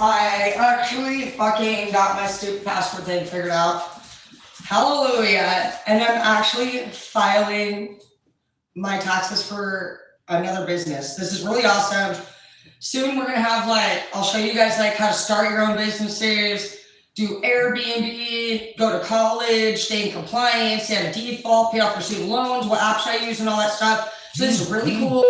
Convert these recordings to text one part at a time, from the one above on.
I actually fucking got my stupid password thing figured out. Hallelujah. And I'm actually filing my taxes for another business. This is really awesome. Soon we're gonna have I'll show you guys how to start your own businesses, do Airbnb, go to college, stay in compliance, stay on a default, pay off your student loans, what apps I use and all that stuff. So this is really cool.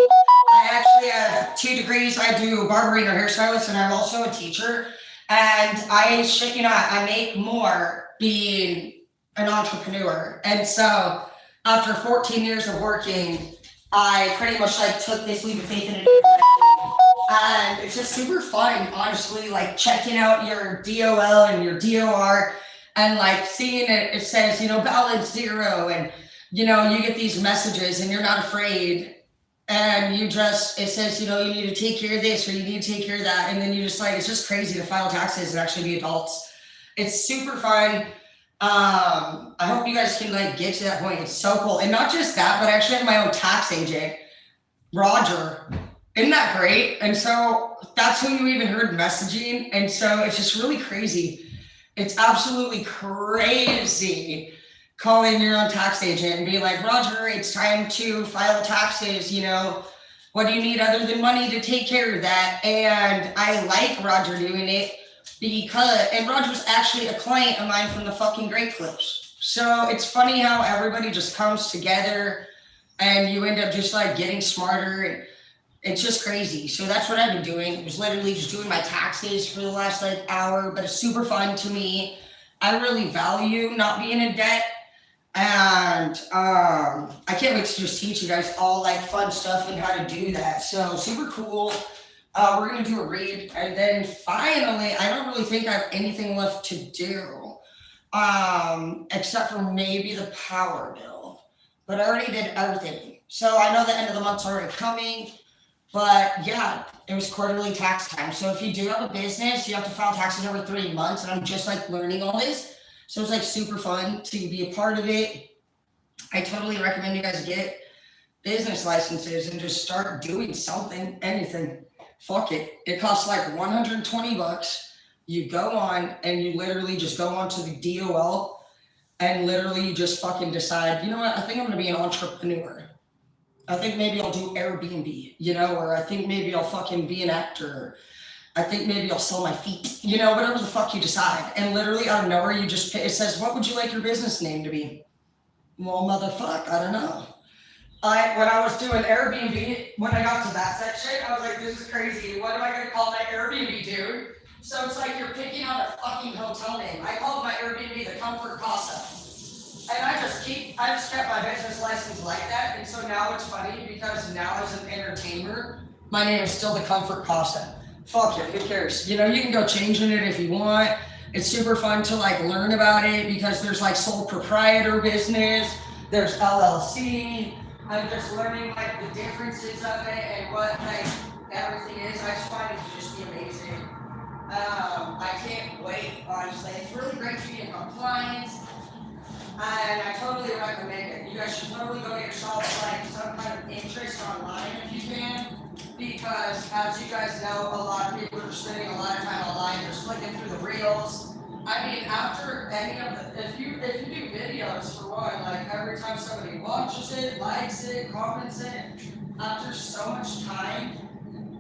I actually have 2 degrees. I do barbering or hairstylist, and I'm also a teacher. And I make more being an entrepreneur. And so after 14 years of working, I pretty much took this leap of faith in a different direction. And it's just super fun, honestly, checking out your DOL and your DOR and seeing it says, balance 0, and you get these messages and you're not afraid, and it says, you need to take care of this or you need to take care of that, and then you just it's just crazy to file taxes and actually be adults. It's super fun. I hope you guys can get to that point. It's so cool. And not just that, but I actually have my own tax agent, Roger. Isn't that great? And so that's who you even heard messaging. And so it's just really crazy. It's absolutely crazy calling your own tax agent and being like, Roger, it's time to file taxes. What do you need other than money to take care of that? And I like Roger doing it and Roger's actually a client of mine from the fucking Great Clips. So it's funny how everybody just comes together and you end up just getting smarter, and it's just crazy. So that's what I've been doing. It was literally just doing my taxes for the last hour, but it's super fun to me. I really value not being in debt. And I can't wait to just teach you guys all fun stuff and how to do that. So super cool. We're going to do a read. And then finally, I don't really think I have anything left to do, except for maybe the power bill. But I already did everything. So I know the end of the month's already coming. But yeah, it was quarterly tax time. So if you do have a business, you have to file taxes every 3 months. And I'm just learning all this. So it's super fun to be a part of it. I totally recommend you guys get business licenses and just start doing something, anything. Fuck it. It costs $120. You go on and you literally just go onto the DOL and literally you just fucking decide, you know what, I think I'm going to be an entrepreneur. I think maybe I'll do Airbnb, or I think maybe I'll fucking be an actor. I think maybe I'll sell my feet, whatever the fuck you decide. And literally out of nowhere, it says, what would you like your business name to be? Well, motherfuck, I don't know. When I was doing Airbnb, when I got to that section, I was like, this is crazy. What am I going to call my Airbnb, dude? So it's you're picking on a fucking hotel name. I called my Airbnb the Comfort Casa. And I just kept my business license like that. And so now it's funny because now as an entertainer, my name is still the Comfort Casa. Fuck it, who cares? You can go changing it if you want. It's super fun to learn about it because there's sole proprietor business, there's LLC. I'm just learning the differences of it and what everything is. I just find it to just be amazing. I can't wait, honestly. It's really great to be in compliance. And I totally recommend it. You guys should totally go get yourself some kind of interest online if you can. Because as you guys know, a lot of people are spending a lot of time online, just flicking through the reels. I mean, after any of if you do videos for one, every time somebody watches it, likes it, comments it, after so much time,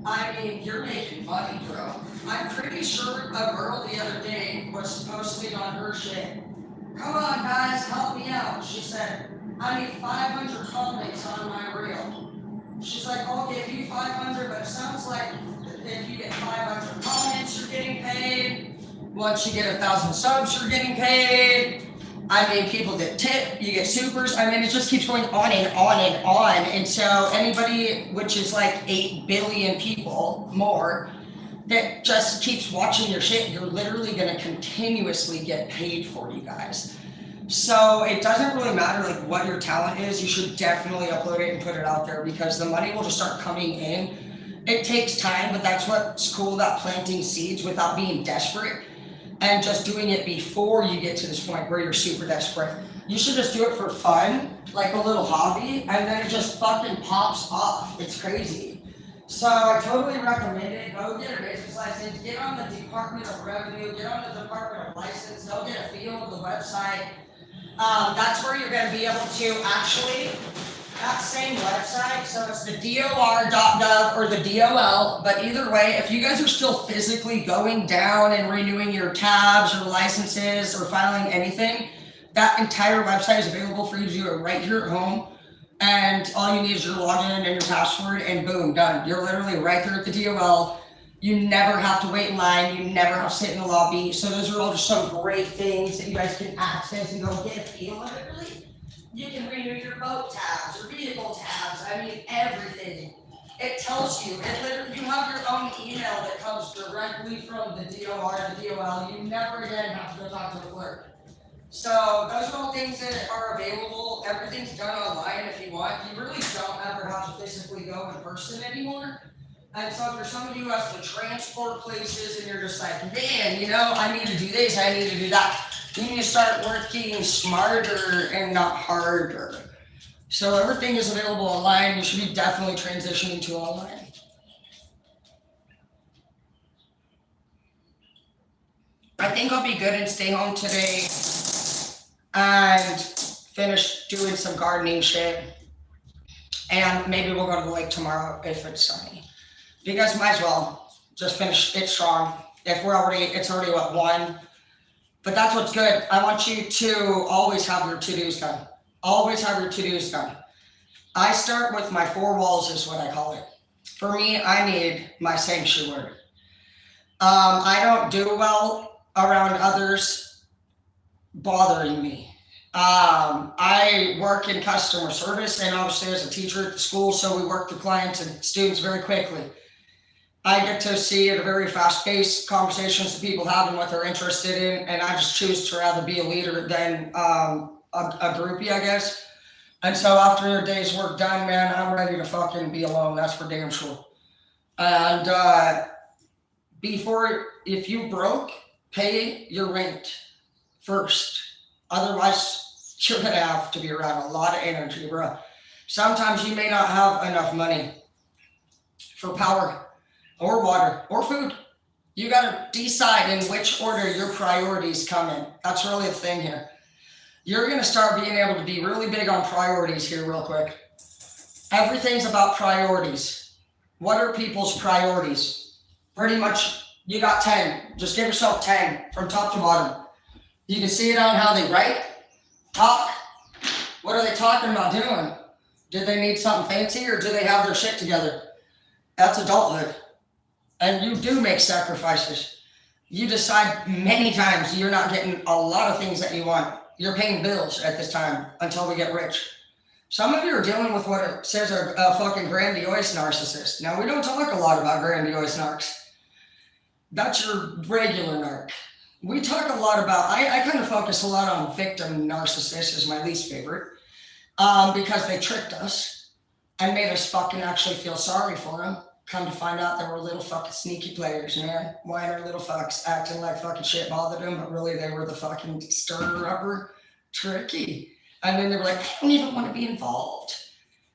I mean, you're making money, bro. I'm pretty sure a girl the other day was posting on her shit. Come on, guys, help me out. She said, I need 500 comments on my reel. She's like, I'll give you 500, but it sounds like if you get 500 comments, you're getting paid. Once you get 1,000 subs, you're getting paid. I mean, people get tip, you get supers. I mean, it just keeps going on and on and on. And so anybody, which is 8 billion people more, that just keeps watching your shit, you're literally going to continuously get paid for, you guys. So it doesn't really matter what your talent is. You should definitely upload it and put it out there because the money will just start coming in. It takes time, but that's what's cool about planting seeds without being desperate and just doing it before you get to this point where you're super desperate. You should just do it for fun, like a little hobby, and then it just fucking pops off. It's crazy. So I totally recommend it. Go get a business license, get on the Department of Revenue, get on the Department of License, go get a feel of the website. That's where you're gonna be able to actually, that same website, so it's the DOR.gov or the DOL, but either way, if you guys are still physically going down and renewing your tabs or licenses or filing anything, that entire website is available for you to do it right here at home. And all you need is your login and your password, and boom, done. You're literally right there at the DOL. You never have to wait in line. You never have to sit in the lobby. So those are all just some great things that you guys can access and go get a feel of it. Really, you can renew your boat tabs, your vehicle tabs. I mean, everything. It tells you. It literally, you have your own email that comes directly from the DOR to the DOL. You never again have to go talk to the clerk. So those are all things that are available. Everything's done online if you want. You really don't ever have to physically go in person anymore. And so for somebody who has to transport places and you're just like, man, you know, I need to do this, I need to do that. You need to start working smarter and not harder. So everything is available online. You should be definitely transitioning to online. I think I'll be good and stay home today and finish doing some gardening shit. And maybe we'll go to the lake tomorrow if it's sunny. You guys might as well just finish it strong. If it's already what, 1? But that's what's good. I want you to always have your to-dos done. Always have your to-dos done. I start with my 4 walls is what I call it. For me, I need my sanctuary. I don't do well around others bothering me. I work in customer service and obviously as a teacher at the school, so we work with clients and students very quickly. I get to see at a very fast pace conversations that people have and what they're interested in, and I just choose to rather be a leader than a groupie, I guess. And so after a day's work done, man, I'm ready to fucking be alone. That's for damn sure. And if you broke, pay your rent first. Otherwise, you're gonna have to be around a lot of energy, bro. Sometimes you may not have enough money for power or water or food. You gotta decide in which order your priorities come in. That's really the thing here. You're gonna start being able to be really big on priorities here real quick. Everything's about priorities. What are people's priorities? Pretty much, you got 10. Just give yourself 10 from top to bottom. You can see it on how they write, talk. What are they talking about doing? Did they need something fancy or do they have their shit together? That's adulthood. And you do make sacrifices. You decide many times you're not getting a lot of things that you want. You're paying bills at this time until we get rich. Some of you are dealing with what it says are a fucking grandiose narcissist. Now, we don't talk a lot about grandiose narcs. That's your regular narc. We talk a lot about, I kind of focus a lot on victim narcissists is my least favorite, because they tricked us and made us fucking actually feel sorry for them. Come to find out they were little fucking sneaky players, man. Whiner little fucks acting like fucking shit bothered them, but really they were the fucking stirrer-upper. Tricky. And then they were like, I don't even want to be involved.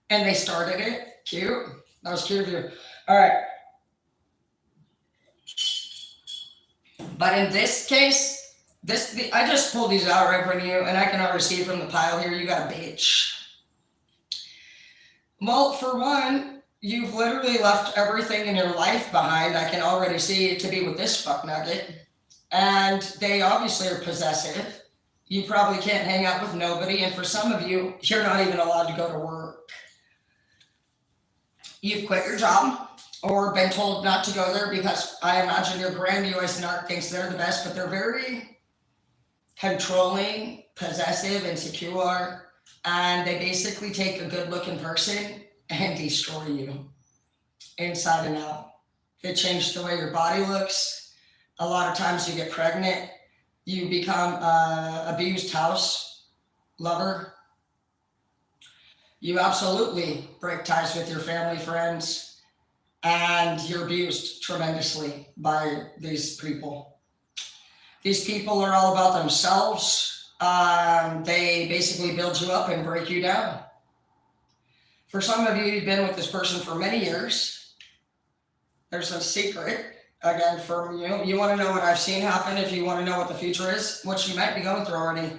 And they started it. Cute. That was cute of you. All right. But in this case, I just pulled these out right in front of you, and I can already see from the pile here, you got a bitch. Well, for one, you've literally left everything in your life behind. I can already see to be with this fuck nugget. And they obviously are possessive. You probably can't hang out with nobody. And for some of you, you're not even allowed to go to work. You've quit your job or been told not to go there because I imagine your grandiose narc thinks they're the best, but they're very controlling, possessive, insecure, and they basically take a good-looking person and destroy you inside and out. They change the way your body looks. A lot of times you get pregnant. You become an abused house lover. You absolutely break ties with your family, friends, and you're abused tremendously by these people. These people are all about themselves. They basically build you up and break you down. For some of you, you've been with this person for many years, There's a secret, again, from you. You want to know what I've seen happen if you want to know what the future is, which you might be going through already.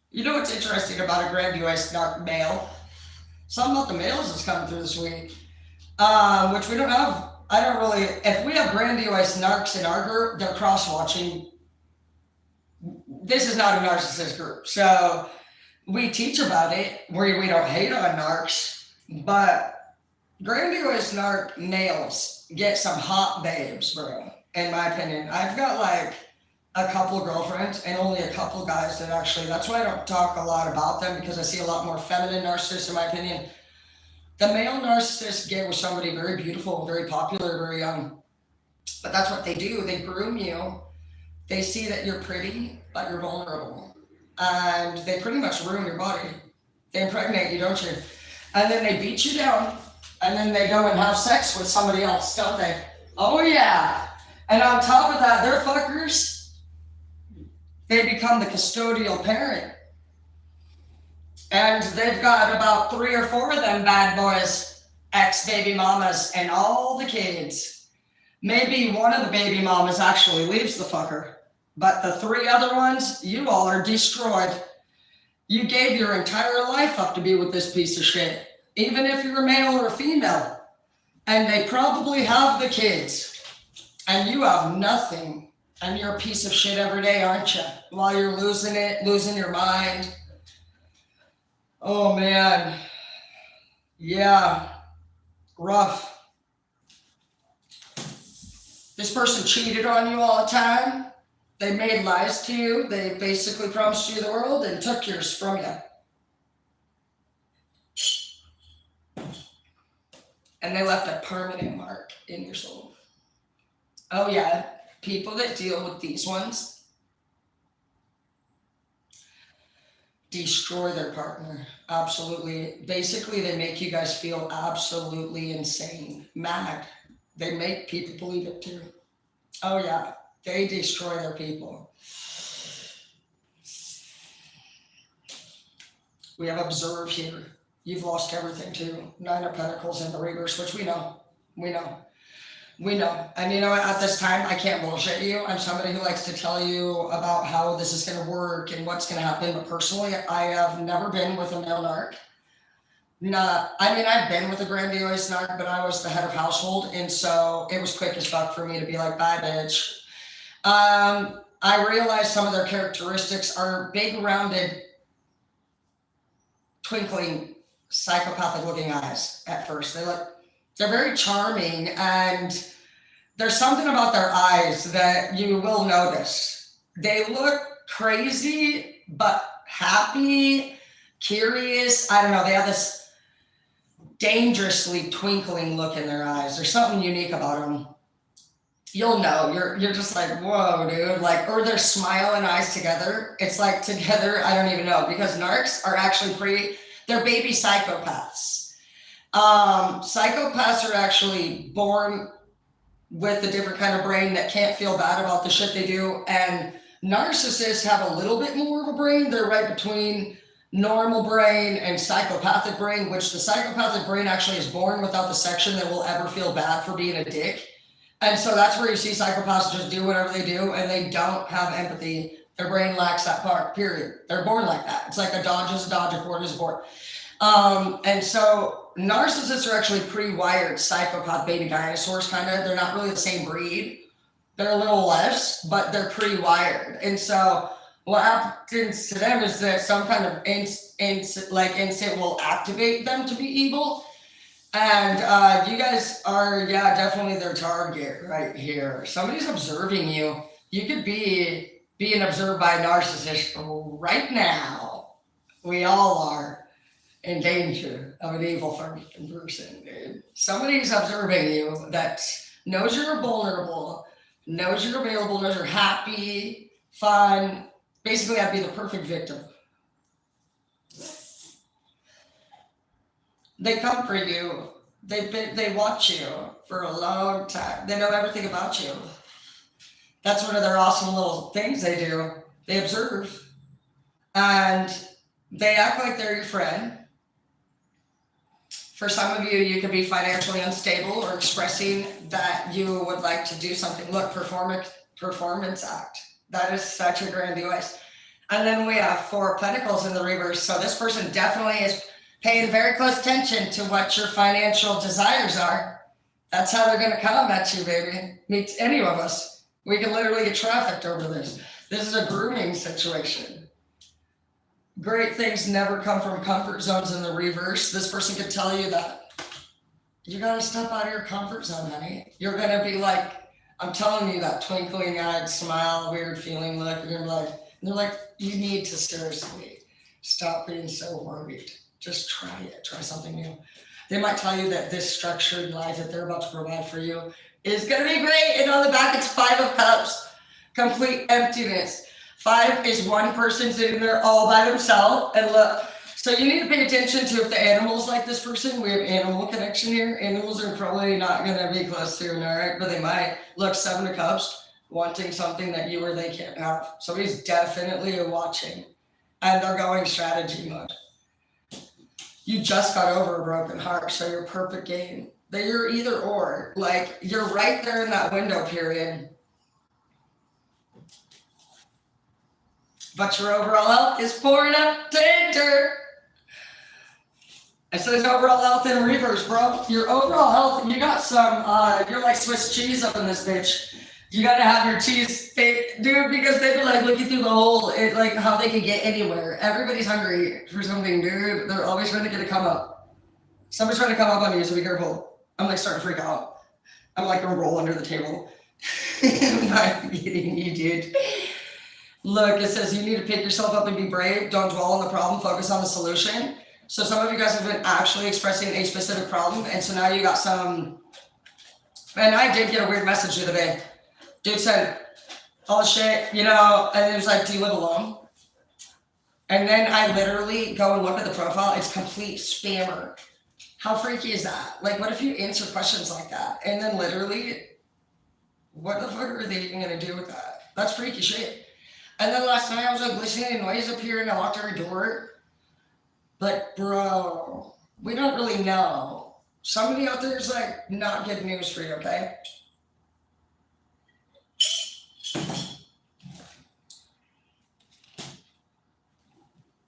You know what's interesting about a grandiose narc male? Something about the males that's coming through this week, which we don't have. I don't really. If we have grandiose narcs in our group, they're cross-watching. This is not a narcissist group, so we teach about it. We don't hate on narcs, but grandiose narc males get some hot babes, bro. In my opinion, I've got like a couple girlfriends and only a couple guys that actually. That's why I don't talk a lot about them, because I see a lot more feminine narcissists, in my opinion. The male narcissists get with somebody very beautiful, very popular, very young. But that's what they do. They groom you. They see that you're pretty, but you're vulnerable. And they pretty much ruin your body. They impregnate you, don't you? And then they beat you down. And then they go and have sex with somebody else, don't they? Oh, yeah. And on top of that, they're fuckers. They become the custodial parent. And they've got about 3 or 4 of them bad boys, ex-baby mamas, and all the kids. Maybe one of the baby mamas actually leaves the fucker. But the 3 other ones, you all are destroyed. You gave your entire life up to be with this piece of shit, even if you're a male or a female. And they probably have the kids. And you have nothing. And you're a piece of shit every day, aren't you? While you're losing it, losing your mind. Oh, man. Yeah. Rough. This person cheated on you all the time. They made lies to you. They basically promised you the world and took yours from you. And they left a permanent mark in your soul. Oh, yeah. People that deal with these ones destroy their partner. Absolutely. Basically, they make you guys feel absolutely insane, mad. They make people believe it too. Oh, yeah. They destroy their people. We have observe here. You've lost everything too. 9 of Pentacles in the reverse, which we know. We know. We know. And you know, at this time, I can't bullshit you. I'm somebody who likes to tell you about how this is going to work and what's going to happen. But personally, I have never been with a male narc. I've been with a grandiose narc, but I was the head of household. And so it was quick as fuck for me to be like, bye, bitch. I realized some of their characteristics are big, rounded, twinkling, psychopathic looking eyes at first. They're very charming, and there's something about their eyes that you will notice. They look crazy, but happy, curious. I don't know. They have this dangerously twinkling look in their eyes. There's something unique about them. You'll know. You're just like, whoa, dude. Like, or their smile and eyes together. It's like together, I don't even know, because narcs are actually they're baby psychopaths. Psychopaths are actually born with a different kind of brain that can't feel bad about the shit they do. And narcissists have a little bit more of a brain. They're right between normal brain and psychopathic brain, which the psychopathic brain actually is born without the section that will ever feel bad for being a dick. And so that's where you see psychopaths just do whatever they do, and they don't have empathy. Their brain lacks that part, period. They're born like that. It's like a dodge is a dodge, a quarter is a quarter. And so narcissists are actually pre-wired psychopath baby dinosaurs, kind of. They're not really the same breed. They're a little less, but they're pre-wired. And so what happens to them is that some kind of instinct will activate them to be evil. And you guys are, definitely their target right here. Somebody's observing you. You could be being observed by a narcissist right now. We all are in danger of an evil person. Dude. Somebody's observing you that knows you're vulnerable, knows you're available, knows you're happy, fun. Basically, I'd be the perfect victim. They come for you. They watch you for a long time. They know everything about you. That's one of their awesome little things they do. They observe. And they act like they're your friend. For some of you, you could be financially unstable or expressing that you would like to do something. Look, performance act. That is such a grandiose. And then we have 4 of Pentacles in the reverse. So this person definitely is paying very close attention to what your financial desires are. That's how they're going to come at you, baby. Meet any of us. We can literally get trafficked over this. This is a grooming situation. Great things never come from comfort zones in the reverse. This person could tell you that. You got to step out of your comfort zone, honey. You're going to be like, I'm telling you, that twinkling eyed smile, weird feeling look. And you're like, and they're like, you need to seriously stop being so worried. Just try it. Try something new. They might tell you that this structured life that they're about to provide for you is going to be great. And on the back, it's 5 of Cups. Complete emptiness. 5 is one person sitting there all by themselves. And look, so you need to pay attention to if the animals like this person. We have animal connection here. Animals are probably not going to be close to you, all right? But they might. Look, 7 of Cups, wanting something that you or they can't have. Somebody's definitely watching. And they're going strategy mode. You just got over a broken heart, so you're perfect game. That you're either or. Like, you're right there in that window period. But your overall health is pouring up danger. It says overall health in reverse, bro. Your overall health, you got some, you're like Swiss cheese up in this bitch. You gotta have your cheese fake, dude, because they be like looking through the hole, like how they can get anywhere. Everybody's hungry for something, dude. They're always trying to get a come up. Somebody's trying to come up on you, so be careful. I'm like starting to freak out. I'm like gonna roll under the table. I'm not kidding you, dude. Look, it says you need to pick yourself up and be brave. Don't dwell on the problem. Focus on the solution. So some of you guys have been actually expressing a specific problem. And so now you got some, and I did get a weird message the other day. Dude said, oh shit, you know, and it was like, do you live alone? And then I literally go and look at the profile. It's complete spammer. How freaky is that? Like, what if you answer questions like that? And then literally, what the fuck are they even gonna do with that? That's freaky shit. And then last night I was like listening to noise up here and I walked out her door. Like, bro, we don't really know. Somebody out there is like not good news for you, okay?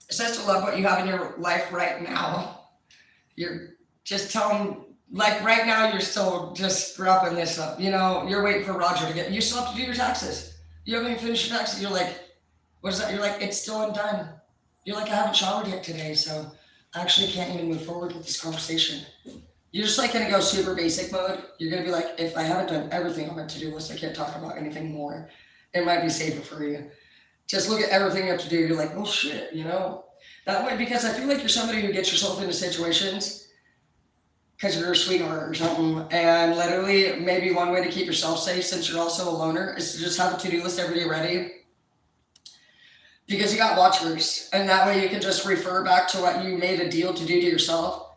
It says to love what you have in your life right now. You're just telling, like right now you're still just wrapping this up. You know, you're waiting for Roger to get, you still have to do your taxes. You haven't even finished your taxes. You're like, what is that? You're like, it's still undone. You're like, I haven't showered yet today, so I actually can't even move forward with this conversation. You're just like gonna go super basic mode. You're gonna be like, if I haven't done everything on my to-do list, I can't talk about anything more. It might be safer for you. Just look at everything you have to do. You're like, oh shit, you know? That way, because I feel like you're somebody who gets yourself into situations because you're a sweetheart or something. And literally, maybe one way to keep yourself safe, since you're also a loner, is to just have a to-do list every day ready. Because you got watchers, and that way you can just refer back to what you made a deal to do to yourself.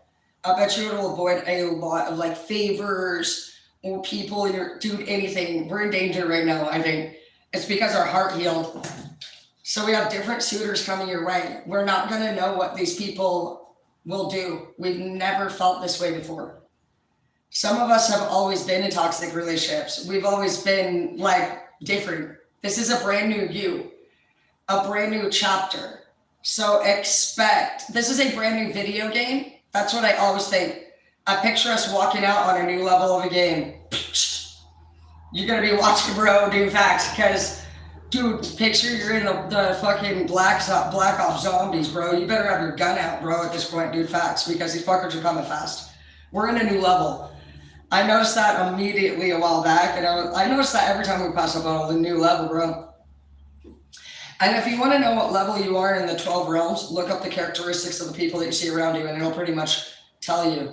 I bet you it'll avoid a lot of like favors or people in your, dude, anything. We're in danger right now, I think. It's because our heart healed. So we have different suitors coming your way. We're not gonna know what these people will do. We've never felt this way before. Some of us have always been in toxic relationships. We've always been like different. This is a brand new you, a brand new chapter. So expect, this is a brand new video game. That's what I always think. I picture us walking out on a new level of a game. You're gonna be watching bro do facts because, dude, picture you're in the fucking Black Ops zombies, bro. You better have your gun out, bro, at this point, dude, facts, because these fuckers are coming fast. We're in a new level. I noticed that immediately a while back, and I noticed that every time we pass up on the new level, bro. And if you want to know what level you are in the 12 realms, look up the characteristics of the people that you see around you, and it'll pretty much tell you.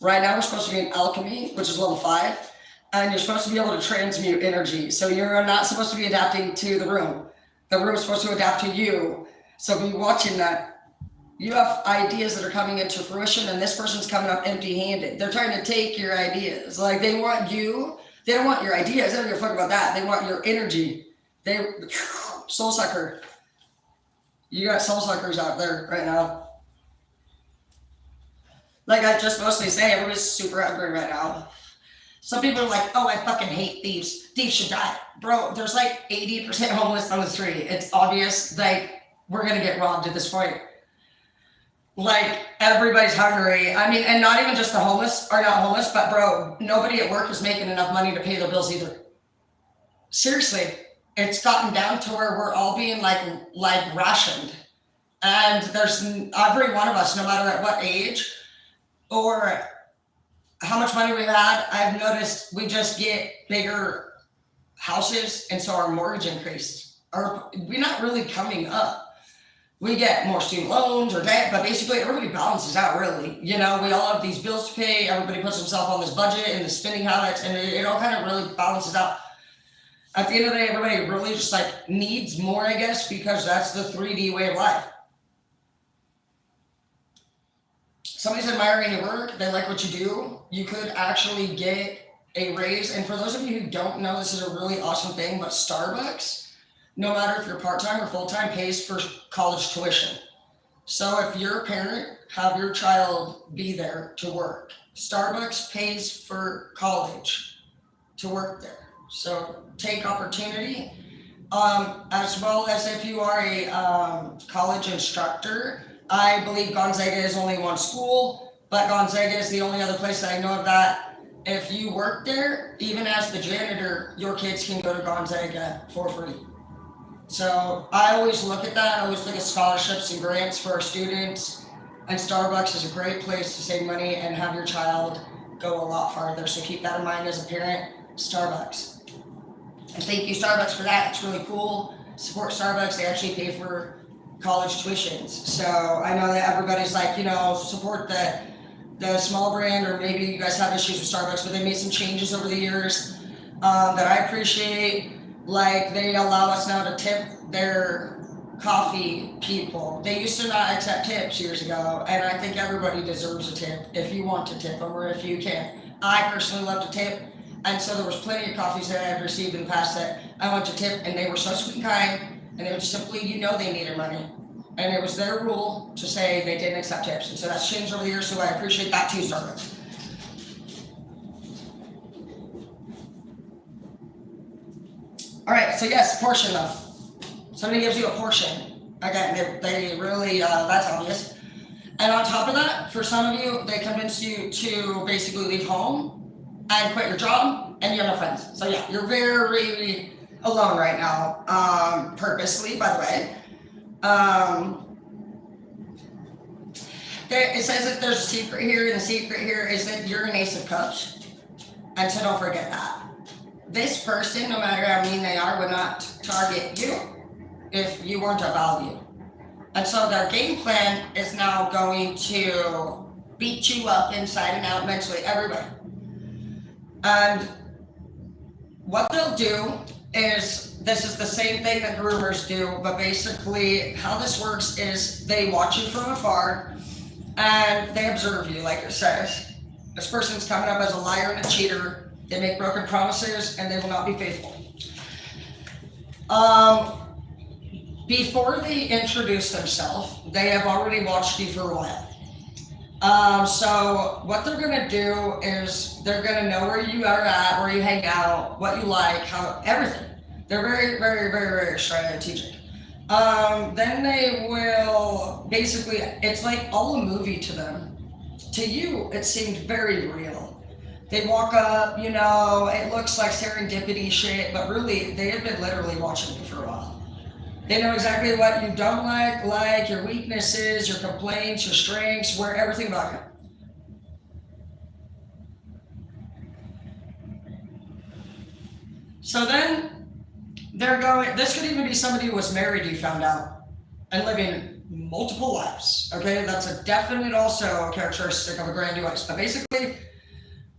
Right now, we're supposed to be in alchemy, which is level 5. And you're supposed to be able to transmute energy. So you're not supposed to be adapting to the room. The room's supposed to adapt to you. So be watching that. You have ideas that are coming into fruition, and this person's coming up empty-handed. They're trying to take your ideas. Like, they want you. They don't want your ideas. They don't give a fuck about that. They want your energy. They, soul sucker. You got soul suckers out there right now. Like I just mostly say, everybody's super angry right now. Some people are like, oh, I fucking hate thieves. Thieves should die. Bro, there's like 80% homeless on the street. It's obvious, like, we're gonna get robbed at this point. Like, everybody's hungry. I mean, and not even just the homeless are not homeless, but bro, nobody at work is making enough money to pay their bills either. Seriously, it's gotten down to where we're all being like rationed. And there's every one of us, no matter at what age or how much money we've had, I've noticed we just get bigger houses, and so our mortgage increased. We're not really coming up. We get more student loans or debt, but basically everybody balances out really. You know, we all have these bills to pay, everybody puts himself on this budget and the spending habits, and it all kind of really balances out. At the end of the day, everybody really just like needs more, I guess, because that's the 3D way of life. Somebody's admiring your work, they like what you do, you could actually get a raise. And for those of you who don't know, this is a really awesome thing, but Starbucks, no matter if you're part-time or full-time, pays for college tuition. So if you're a parent, have your child be there to work. Starbucks pays for college to work there. So take opportunity. As well as if you are a college instructor, I believe Gonzaga is only one school, but Gonzaga is the only other place that I know of that if you work there, even as the janitor, your kids can go to Gonzaga for free. So I always look at that. I always look at scholarships and grants for our students. And Starbucks is a great place to save money and have your child go a lot farther. So keep that in mind as a parent. Starbucks. And thank you, Starbucks, for that. It's really cool. Support Starbucks. They actually pay for college tuitions. So I know that everybody's like, you know, support the small brand, or maybe you guys have issues with Starbucks, but they made some changes over the years that I appreciate. Like they allow us now to tip their coffee people. They used to not accept tips years ago, and I think everybody deserves a tip if you want to tip them or if you can. I personally love to tip, and so there was plenty of coffees that I had received in the past that I went to tip, and they were so sweet and kind, and they would simply, you know, they needed money. And it was their rule to say they didn't accept tips. And so that's changed over the years, so I appreciate that too, Starbucks. All right, so yes, portion though. Somebody gives you a portion. Again, they really, that's obvious. And on top of that, for some of you, they convince you to basically leave home and quit your job, and you have no friends. So yeah, you're very alone right now, purposely, by the way. It says that there's a secret here, and the secret here is that you're an Ace of Cups, and so don't forget that. This person, no matter how mean they are, would not target you if you weren't of value. And so their game plan is now going to beat you up inside and out mentally, everybody. And what they'll do is, this is the same thing that groomers do, but basically how this works is they watch you from afar and they observe you, like it says. This person's coming up as a liar and a cheater. They make broken promises and they will not be faithful. Before they introduce themselves, they have already watched you for a while. So what they're gonna do is they're gonna know where you are at, where you hang out, what you like, how, everything. They're very, very, very, very strategic. Then they will basically, it's like all a movie to them. To you, it seemed very real. They walk up, you know, it looks like serendipity shit, but really, they have been literally watching you for a while. They know exactly what you don't like, your weaknesses, your complaints, your strengths, where everything about you. So then they're going, this could even be somebody who was married, you found out, and living multiple lives. Okay, that's a definite also characteristic of a grandiose. But basically,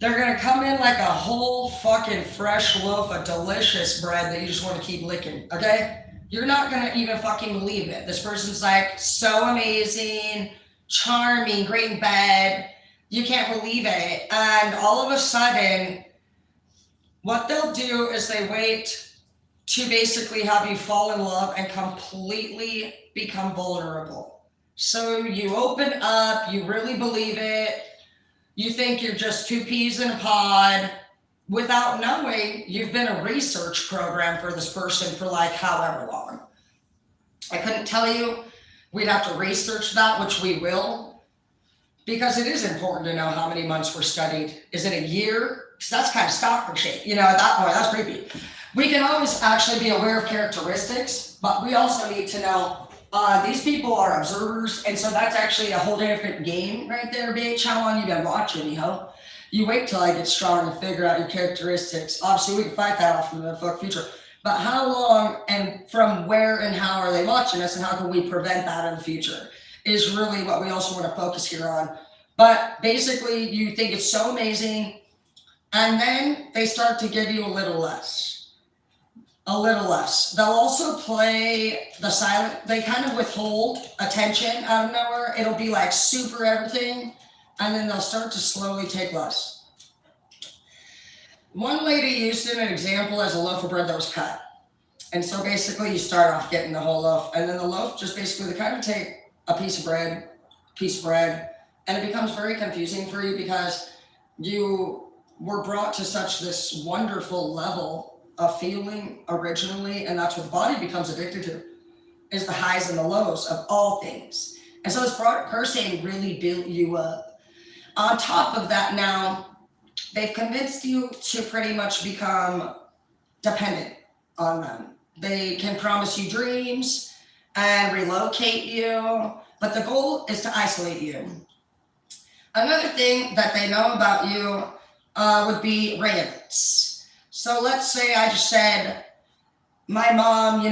they're gonna come in like a whole fucking fresh loaf of delicious bread that you just want to keep licking. Okay? You're not gonna even fucking believe it. This person's like so amazing, charming, great in bed. You can't believe it. And all of a sudden, what they'll do is they wait to basically have you fall in love and completely become vulnerable. So you open up, you really believe it, You think you're just two peas in a pod without knowing you've been a research program for this person for like however long. I couldn't tell you. We'd have to research that, which we will, because it is important to know how many months were studied. Is it a year? Because that's kind of stalker shit. You know, at that point, that's creepy. We can always actually be aware of characteristics, but we also need to know these people are observers, and so that's actually a whole different game right there, bitch. How long you been watching me, ho? You wait till I get strong to figure out your characteristics. Obviously, we can fight that off in the future. But how long and from where and how are they watching us, and how can we prevent that in the future is really what we also want to focus here on. But basically, you think it's so amazing, and then they start to give you a little less. A little less. They'll also play the silent, they kind of withhold attention out of nowhere. It'll be like super everything, and then they'll start to slowly take less. One lady used an example as a loaf of bread that was cut. And so basically you start off getting the whole loaf, and then the loaf just basically, they kind of take a piece of bread, and it becomes very confusing for you because you were brought to such this wonderful level of feeling originally, and that's what the body becomes addicted to, is the highs and the lows of all things. And so this person really built you up. On top of that, now they've convinced you to pretty much become dependent on them. They can promise you dreams and relocate you, but the goal is to isolate you. Another thing that they know about you would be rants. So let's say I just said, my mom,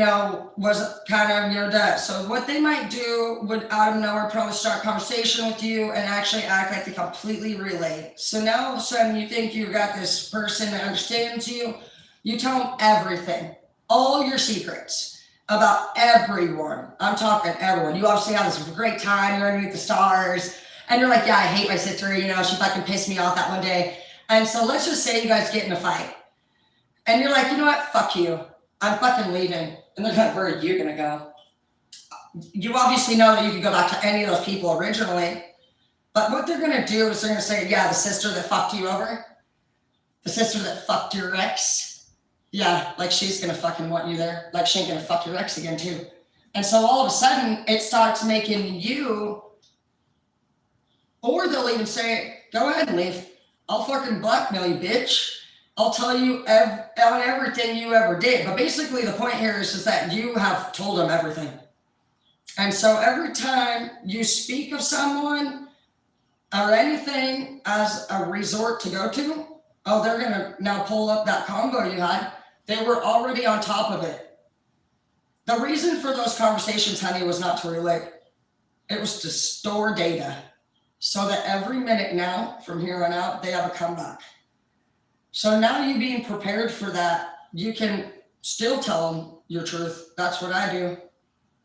was kind of, dead. So what they might do would out of nowhere probably start a conversation with you and actually act like they completely relate. So now all of a sudden you think you've got this person that understands you. You tell them everything, all your secrets about everyone. I'm talking everyone. You obviously have this great time. You're underneath the stars. And you're like, yeah, I hate my sister. She fucking pissed me off that one day. And so let's just say you guys get in a fight. And you're like, you know what? Fuck you. I'm fucking leaving. And they're like, where are you going to go? You obviously know that you can go back to any of those people originally. But what they're going to do is they're going to say, yeah, the sister that fucked you over. The sister that fucked your ex. Yeah, like she's going to fucking want you there. Like she ain't going to fuck your ex again too. And so all of a sudden it starts making you, or they'll even say, go ahead and leave. I'll fucking blackmail you, bitch. I'll tell you on everything you ever did. But basically the point here is that you have told them everything. And so every time you speak of someone or anything as a resort to go to, they're going to now pull up that combo you had. They were already on top of it. The reason for those conversations, honey, was not to relate. It was to store data so that every minute now from here on out, they have a comeback. So now you being prepared for that, you can still tell them your truth. That's what I do.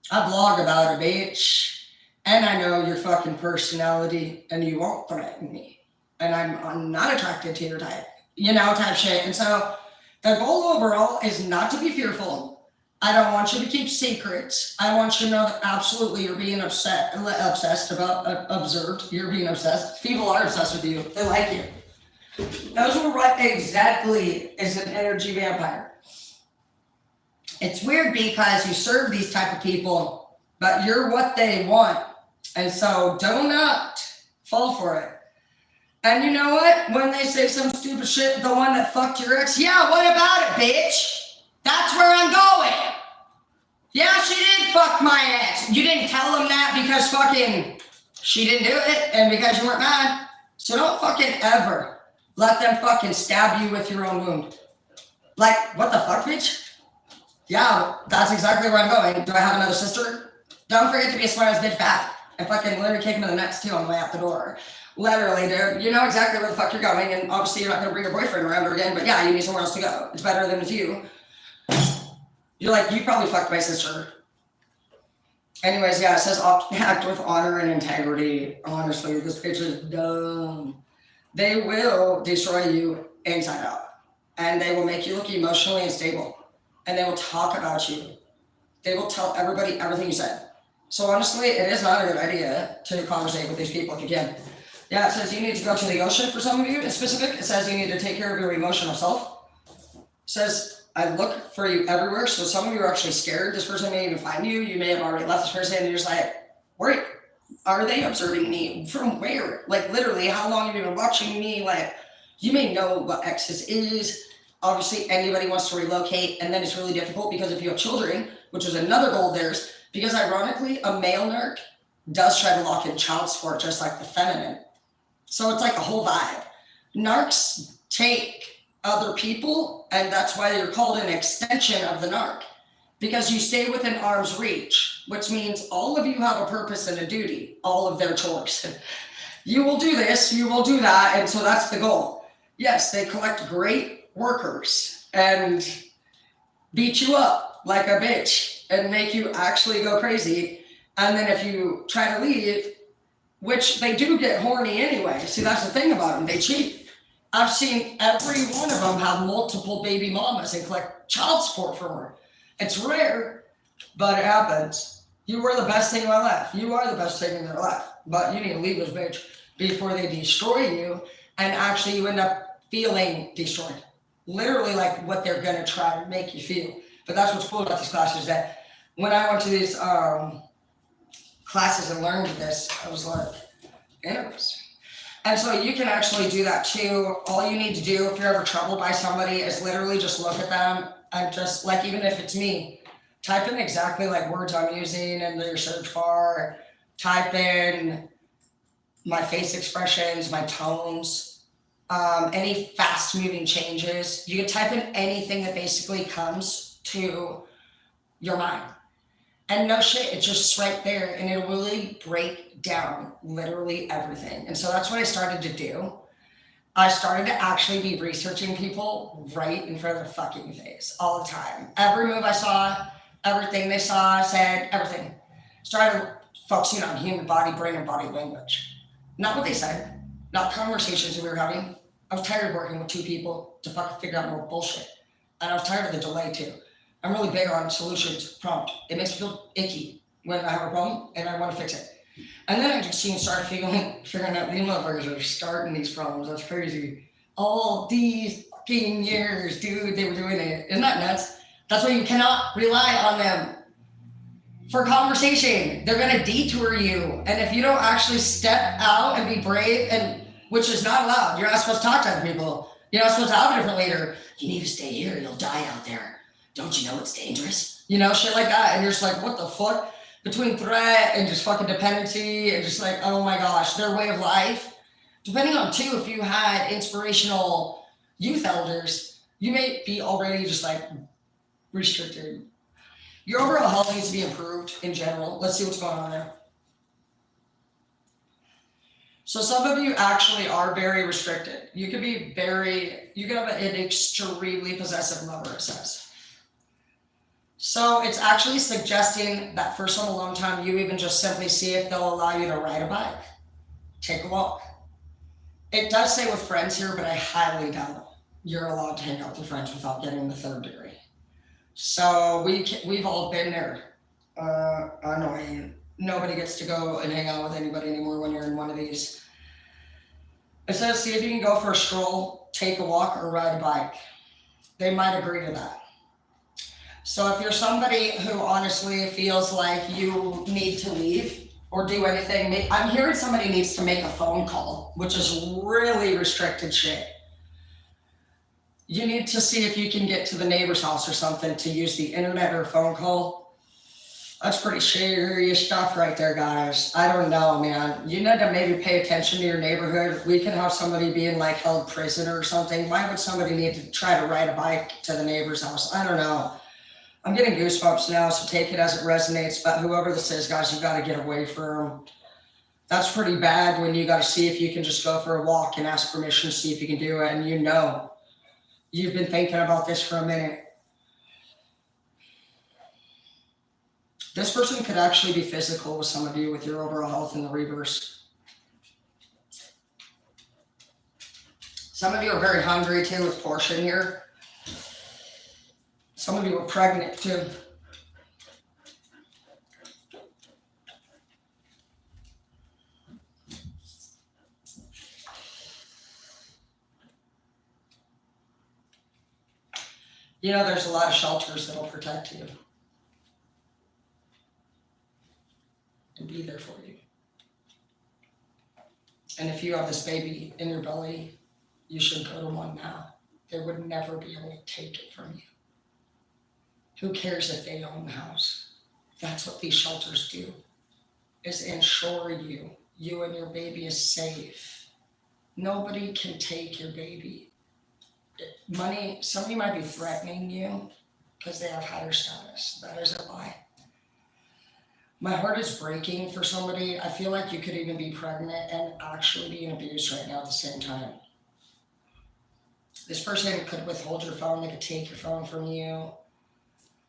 I blog about it, bitch. And I know your fucking personality and you won't threaten me. And I'm not attracted to your type, type shit. And so the goal overall is not to be fearful. I don't want you to keep secrets. I want you to know that absolutely you're being obsessed about, observed. You're being obsessed. People are obsessed with you. They like you. Those were what exactly is an energy vampire. It's weird because you serve these type of people, but you're what they want. And so do not fall for it. And you know what? When they say some stupid shit, the one that fucked your ex, yeah, what about it, bitch? That's where I'm going. Yeah, she did fuck my ex. You didn't tell them that because fucking she didn't do it and because you weren't mad. So don't fucking ever let them fucking stab you with your own wound. Like, what the fuck, bitch? Yeah, that's exactly where I'm going. Do I have another sister? Don't forget to be a smart-ass bitch back. And fucking literally kick him in the nuts too on the way out the door. Literally, dude. You know exactly where the fuck you're going, and obviously you're not gonna bring your boyfriend around her again, but yeah, you need somewhere else to go. It's better than with you. You're like, you probably fucked my sister. Anyways, yeah, it says act with honor and integrity. Honestly, this bitch is dumb. They will destroy you inside out. And they will make you look emotionally unstable. And they will talk about you. They will tell everybody everything you said. So honestly, it is not a good idea to conversate with these people if you can. Yeah, it says you need to go to the ocean for some of you. In specific, it says you need to take care of your emotional self. It says, I look for you everywhere. So some of you are actually scared. This person may even find you. You may have already left this person and you're just like, wait, are they observing me? From where? Like literally, how long have you been watching me? Like, you may know what Exodus is. Obviously, anybody wants to relocate, and then it's really difficult because if you have children, which is another goal of theirs, because ironically, a male narc does try to lock in child support just like the feminine. So it's like a whole vibe. Narcs take other people, and that's why you're called an extension of the narc, because you stay within arm's reach, which means all of you have a purpose and a duty, all of their chores. You will do this, you will do that, and so that's the goal. Yes, they collect great workers and beat you up like a bitch and make you actually go crazy. And then if you try to leave, which they do get horny anyway. See, that's the thing about them. They cheat. I've seen every one of them have multiple baby mamas and collect child support from her. It's rare, but it happens. You were the best thing in my life. You are the best thing in their life. But you need to leave this bitch before they destroy you and actually you end up feeling destroyed. Literally like what they're going to try to make you feel. But that's what's cool about these classes, that when I went to these classes and learned this, I was like, interesting. And so you can actually do that too. All you need to do if you're ever troubled by somebody is literally just look at them and just like, even if it's me, type in exactly like words I'm using in your search bar, type in my face expressions, my tones, any fast moving changes. You can type in anything that basically comes to your mind. And no shit, it's just right there and it'll really break down literally everything. And so that's what I started to do. I started to actually be researching people right in front of their fucking face all the time. Every move I saw, everything they saw, said, everything. Started focusing on human body, brain, and body language. Not what they said, not conversations that we were having. I was tired of working with two people to fucking figure out more bullshit. And I was tired of the delay too. I'm really big on solutions, prompt. It makes me feel icky when I have a problem and I want to fix it. And then I just start figuring out these motherfuckers are starting these problems. That's crazy. All these fucking years, dude, they were doing it. Isn't that nuts? That's why you cannot rely on them for conversation. They're going to detour you. And if you don't actually step out and be brave, and which is not allowed, you're not supposed to talk to other people. You're not supposed to have a different leader. You need to stay here. You'll die out there. Don't you know it's dangerous? You know, shit like that. And you're just like, what the fuck? Between threat and just fucking dependency and just like, oh my gosh, their way of life. Depending on too, if you had inspirational youth elders, you may be already just like restricted. Your overall health needs to be improved in general. Let's see what's going on there. So some of you actually are very restricted. You could have an extremely possessive lover, it says. So it's actually suggesting that for some alone time, you even just simply see if they'll allow you to ride a bike, take a walk. It does say with friends here, but I highly doubt you're allowed to hang out with friends without getting the 3rd degree. So we've all been there. Annoying. Nobody gets to go and hang out with anybody anymore when you're in one of these. It says, see if you can go for a stroll, take a walk, or ride a bike. They might agree to that. So if you're somebody who honestly feels like you need to leave or do anything, I'm hearing somebody needs to make a phone call, which is really restricted shit. You need to see if you can get to the neighbor's house or something to use the internet or phone call. That's pretty serious stuff right there, guys. I don't know, man. You need to maybe pay attention to your neighborhood. We could have somebody being like held prisoner or something. Why would somebody need to try to ride a bike to the neighbor's house? I don't know. I'm getting goosebumps now, so take it as it resonates. But whoever this is, guys, you got to get away from them. That's pretty bad when you got to see if you can just go for a walk and ask permission, see if you can do it. And you know, you've been thinking about this for a minute. This person could actually be physical with some of you with your overall health in the reverse. Some of you are very hungry too with portion here. Some of you are pregnant too. You know, there's a lot of shelters that'll protect you and be there for you. And if you have this baby in your belly, you should go to one now. They would never be able to take it from you. Who cares if they own the house? That's what these shelters do, is ensure you and your baby is safe. Nobody can take your baby. Money, somebody might be threatening you because they have higher status. That is a lie. My heart is breaking for somebody. I feel like you could even be pregnant and actually being abused right now at the same time. This person could withhold your phone. They could take your phone from you.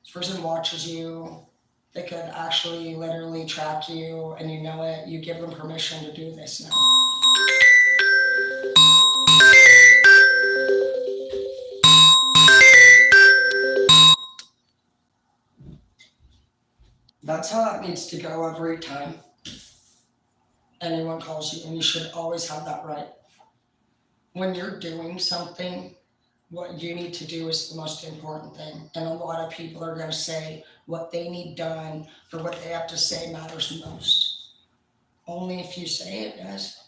This person watches you. They could actually literally track you and you know it. You give them permission to do this now. That's how it needs to go every time anyone calls you, and you should always have that right. When you're doing something, what you need to do is the most important thing. And a lot of people are going to say what they need done or what they have to say matters most. Only if you say it does.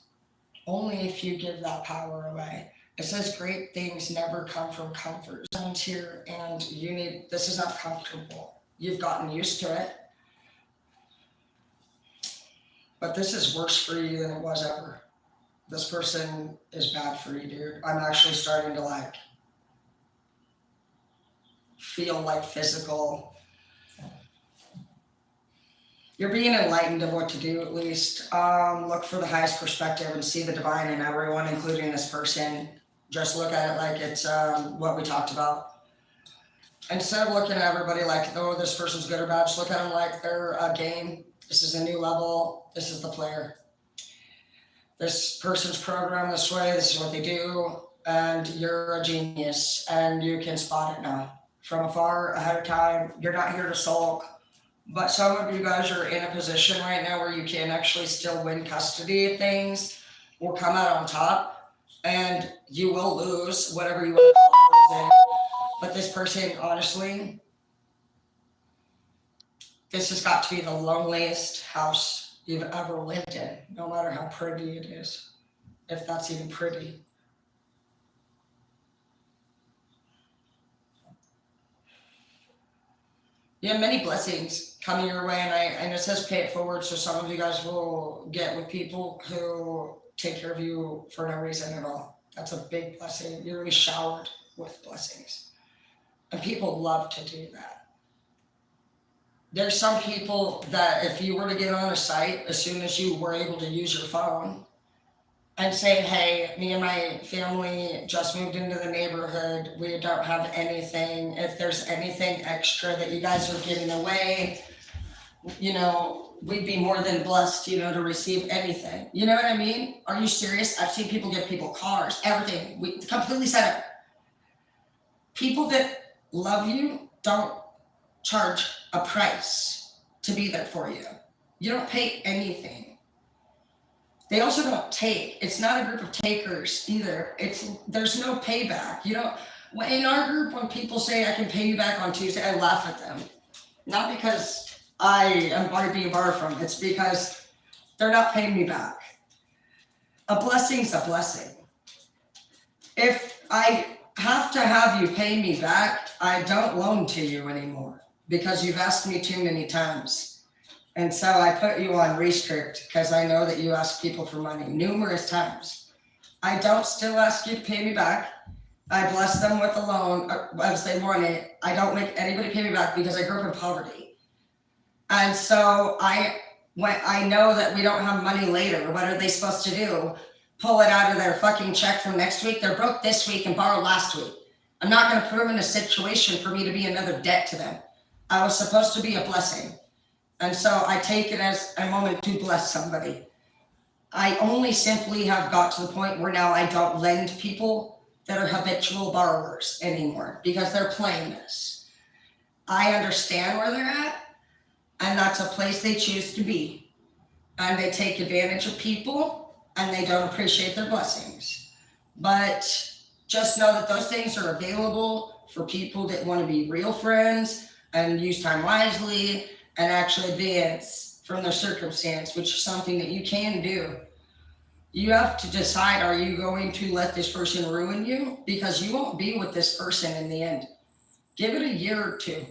Only if you give that power away. It says great things never come from comfort zones here, and this is not comfortable. You've gotten used to it. But this is worse for you than it was ever. This person is bad for you, dude. I'm actually starting to feel like physical. You're being enlightened of what to do, at least. Look for the highest perspective and see the divine in everyone, including this person. Just look at it like it's what we talked about. Instead of looking at everybody like, oh, this person's good or bad, just look at them like they're a game. This is a new level. This is the player. This person's programmed this way. This is what they do. And you're a genius. And you can spot it now. From afar, ahead of time. You're not here to sulk. But some of you guys are in a position right now where you can actually still win custody of things or come out on top. And you will lose whatever you want to call it. But this person, honestly, this has got to be the loneliest house you've ever lived in, no matter how pretty it is, if that's even pretty. You have many blessings coming your way, and it says pay it forward, so some of you guys will get with people who take care of you for no reason at all. That's a big blessing. You're really showered with blessings. And people love to do that. There's some people that if you were to get on a site, as soon as you were able to use your phone and say, hey, me and my family just moved into the neighborhood, we don't have anything. If there's anything extra that you guys are giving away, we'd be more than blessed, to receive anything. You know what I mean? Are you serious? I've seen people give people cars, everything. We completely set up. People that love you don't charge a price to be there for you. You don't pay anything. They also don't take. It's not a group of takers either. There's no payback. In our group, when people say I can pay you back on Tuesday, I laugh at them. Not because I am being borrowed from. It's because they're not paying me back. A blessing's a blessing. If I have to have you pay me back, I don't loan to you anymore because you've asked me too many times. And so I put you on restrict because I know that you ask people for money numerous times. I don't still ask you to pay me back. I bless them with a loan as they want it. I don't make anybody pay me back because I grew up in poverty. And so I know that we don't have money later. What are they supposed to do? Pull it out of their fucking check from next week? They're broke this week and borrowed last week. I'm not going to put them in a situation for me to be another debt to them. I was supposed to be a blessing. And so I take it as a moment to bless somebody. I only simply have got to the point where now I don't lend people that are habitual borrowers anymore because they're playing this. I understand where they're at, and that's a place they choose to be. And they take advantage of people, and they don't appreciate their blessings. But just know that those things are available for people that want to be real friends and use time wisely and actually advance from their circumstance, which is something that you can do. You have to decide, are you going to let this person ruin you? Because you won't be with this person in the end. Give it a year or two.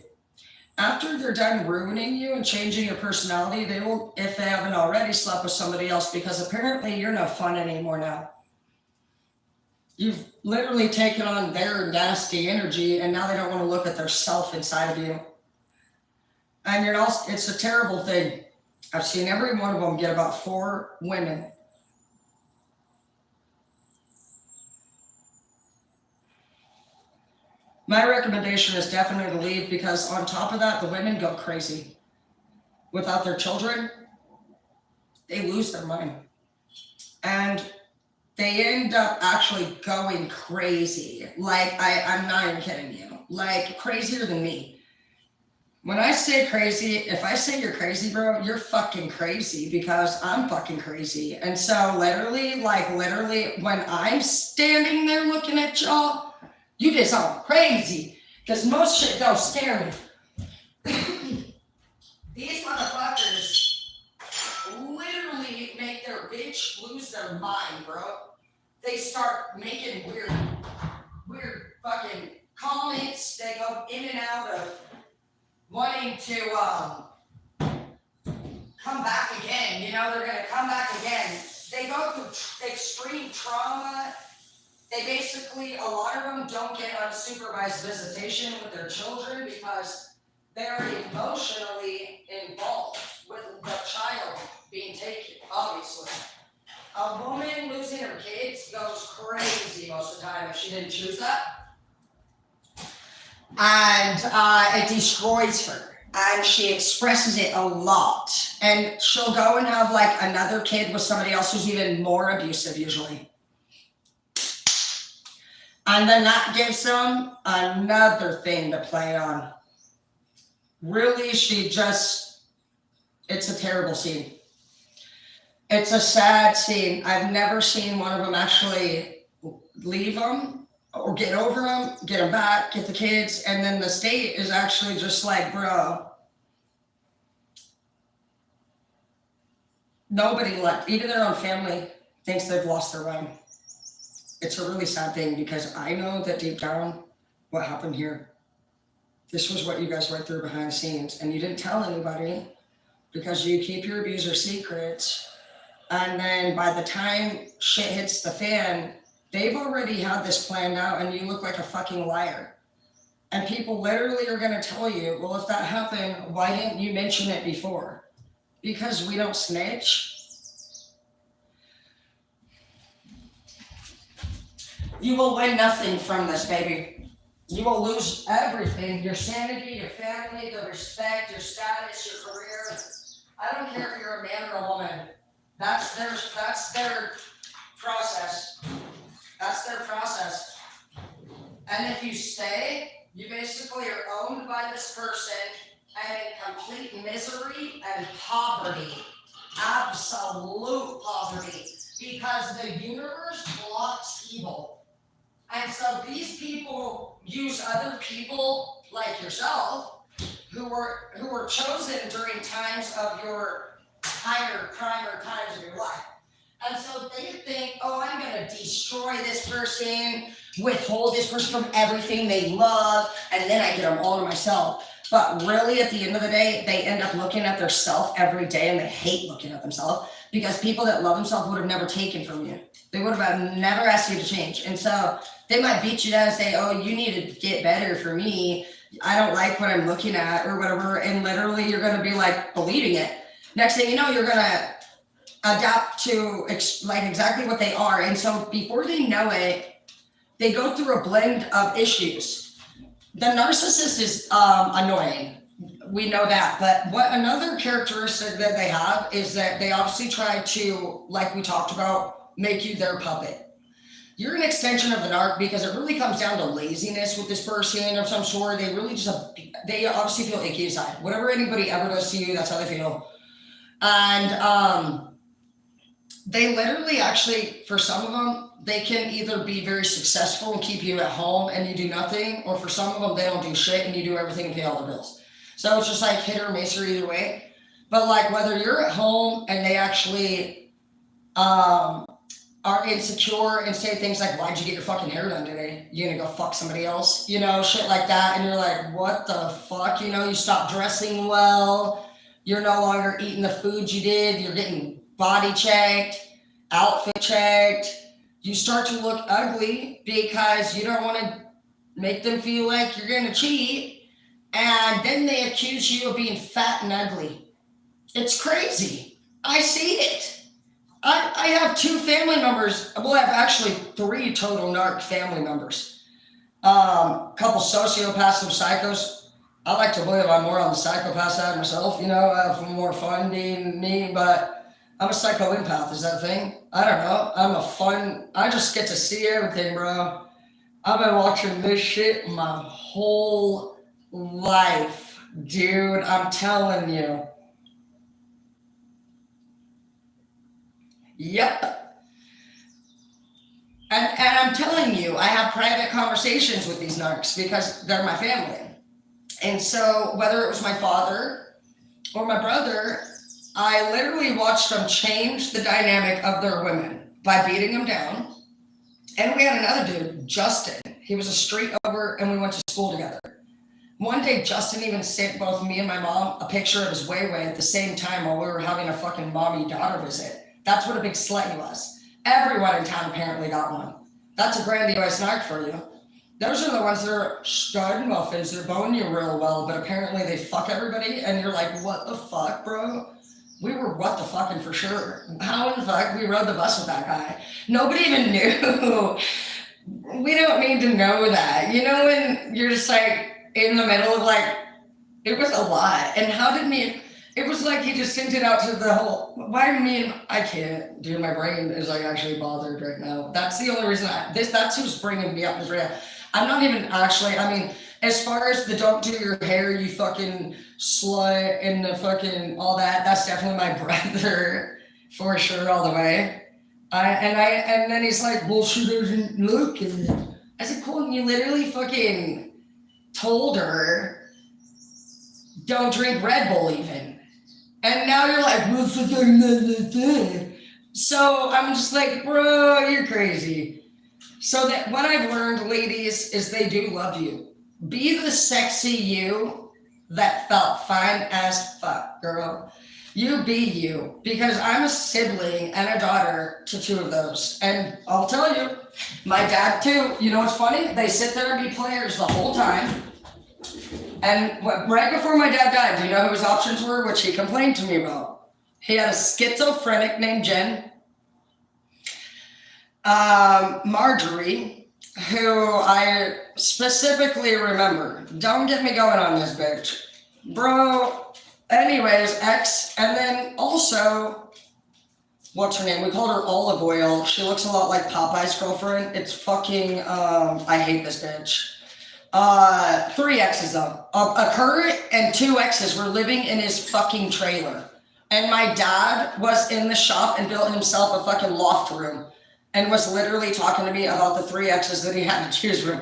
After they're done ruining you and changing your personality, they will, if they haven't already, slept with somebody else, because apparently you're no fun anymore now. You've literally taken on their nasty energy, and now they don't want to look at their self inside of you. And you're also, it's a terrible thing. I've seen every one of them get about 4 women. My recommendation is definitely to leave, because on top of that, the women go crazy. Without their children, they lose their mind. And they end up actually going crazy. Like, I'm not even kidding you. Like, crazier than me. When I say crazy, if I say you're crazy, bro, you're fucking crazy, because I'm fucking crazy. And so literally, when I'm standing there looking at y'all, you just sound crazy, because most shit don't scare me. These motherfuckers literally make their bitch lose their mind, bro. They start making weird fucking comments. They go in and out of wanting to come back again. You know, they're gonna come back again. They go through extreme trauma. They basically, a lot of them don't get unsupervised visitation with their children, because they're emotionally involved with the child being taken, obviously. A woman losing her kids goes crazy most of the time if she didn't choose that. And it destroys her. And she expresses it a lot. And she'll go and have like another kid with somebody else who's even more abusive usually. And then that gives them another thing to play on. Really, it's a terrible scene. It's a sad scene. I've never seen one of them actually leave them or get over them, get them back, get the kids. And then the state is actually just like, bro, nobody left, even their own family thinks they've lost their mind. It's a really sad thing, because I know that deep down what happened here, this was what you guys went through behind the scenes, and you didn't tell anybody because you keep your abuser secrets. And then by the time shit hits the fan, they've already had this planned out, and you look like a fucking liar. And people literally are going to tell you, well, if that happened, why didn't you mention it before? Because we don't snitch. You will win nothing from this, baby. You will lose everything. Your sanity, your family, the respect, your status, your career. I don't care if you're a man or a woman. That's their process. That's their process. And if you stay, you basically are owned by this person and in complete misery and poverty. Absolute poverty. Because the universe blocks evil. And so these people use other people like yourself who were chosen during times of your higher primer times of your life. And so they think, oh, I'm going to destroy this person, withhold this person from everything they love, and then I get them all to myself. But really, at the end of the day, they end up looking at their self every day, and they hate looking at themselves, because people that love themselves would have never taken from you. They would have never asked you to change. And so they might beat you down and say, oh, you need to get better for me. I don't like what I'm looking at or whatever. And literally you're going to be like believing it. Next thing you know, you're going to adapt to like exactly what they are. And so before they know it, they go through a blend of issues. The narcissist is annoying. We know that. But what another characteristic that they have is that they obviously try to, like we talked about, make you their puppet. You're an extension of the narc, because it really comes down to laziness with this person of some sort. They really just, they obviously feel icky inside. Whatever anybody ever does to you, that's how they feel. And they literally actually, for some of them, they can either be very successful and keep you at home and you do nothing, or for some of them, they don't do shit and you do everything and pay all the bills. So it's just like hit or miss or either way. But like whether you're at home and they actually are insecure and say things like, "Why'd you get your fucking hair done today? You gonna go fuck somebody else?" You know, shit like that. And you're like, "What the fuck?" You know, you stop dressing well. You're no longer eating the food you did. You're getting body checked, outfit checked. You start to look ugly because you don't want to make them feel like you're gonna cheat. And then they accuse you of being fat and ugly. It's crazy. I see it. I have two family members. Well, I have actually three total narc family members. Couple sociopaths and psychos. I like to believe I'm more on the psychopath side myself. You know, I have more fun being me, but I'm a psycho empath. Is that a thing? I don't know. I just get to see everything, bro. I've been watching this shit my whole life, dude. I'm telling you. Yep. And I'm telling you, I have private conversations with these narcs because they're my family. And so whether it was my father or my brother, I literally watched them change the dynamic of their women by beating them down. And we had another dude, Justin. He was a street over and we went to school together. One day, Justin even sent both me and my mom a picture of his way at the same time while we were having a fucking mommy-daughter visit. That's what a big slut he was. Everyone in town apparently got one. That's a grandiose narc for you. Those are the ones that are stud muffins. They're boning you real well, but apparently they fuck everybody, and you're like, what the fuck, bro? We were what the fucking for sure. How in the fuck we rode the bus with that guy? Nobody even knew. We don't need to know that. You know, when you're just like in the middle of like, it was a lot. And how did me, it was like he just sent it out to the whole, why me and, I can't, dude, my brain is like actually bothered right now. That's the only reason that's who's bringing me up is right now. I'm not even actually, I mean, as far as the don't do your hair, you fucking slut and the fucking all that, that's definitely my brother for sure all the way. And then he's like, well, she doesn't look it. I said, cool, you literally fucking told her don't drink Red Bull even. And now you're like, what's the thing? So I'm just like, bro, you're crazy. So that what I've learned, ladies, is they do love you. Be the sexy you that felt fine as fuck, girl. You be you. Because I'm a sibling and a daughter to two of those. And I'll tell you, my dad too. You know what's funny? They sit there and be players the whole time. And right before my dad died, do you know who his options were, which he complained to me about? He had a schizophrenic named Jen. Marjorie, who I specifically remember. Don't get me going on this bitch. Bro, anyways, ex, and then also, what's her name? We called her Olive Oil. She looks a lot like Popeye's girlfriend. It's fucking, I hate this bitch. 3 exes though. A current and 2 exes were living in his fucking trailer. And my dad was in the shop and built himself a fucking loft room. And was literally talking to me about the 3 exes that he had to choose from.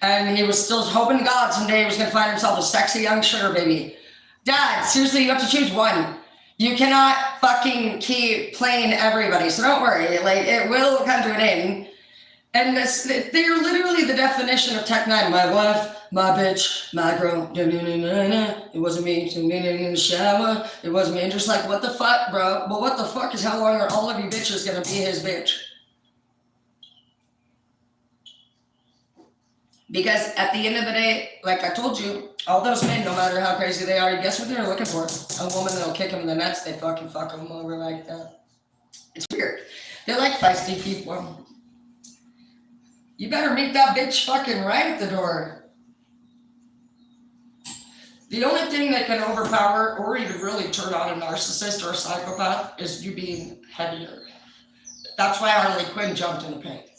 And he was still hoping to God someday he was going to find himself a sexy young sugar baby. Dad, seriously, you have to choose one. You cannot fucking keep playing everybody. So don't worry, like it will come to an end. And they're literally the definition of Tech 9. My wife, my bitch, my girl. It wasn't me. In the shower. It wasn't me. And just like, what the fuck, bro? Well, what the fuck is how long are all of you bitches going to be his bitch? Because at the end of the day, like I told you, all those men, no matter how crazy they are, guess what they're looking for? A woman that'll kick them in the nuts. They fucking fuck them over like that. It's weird. They're like feisty people. You better meet that bitch fucking right at the door. The only thing that can overpower or even really turn on a narcissist or a psychopath is you being heavier. That's why Harley Quinn jumped in the paint.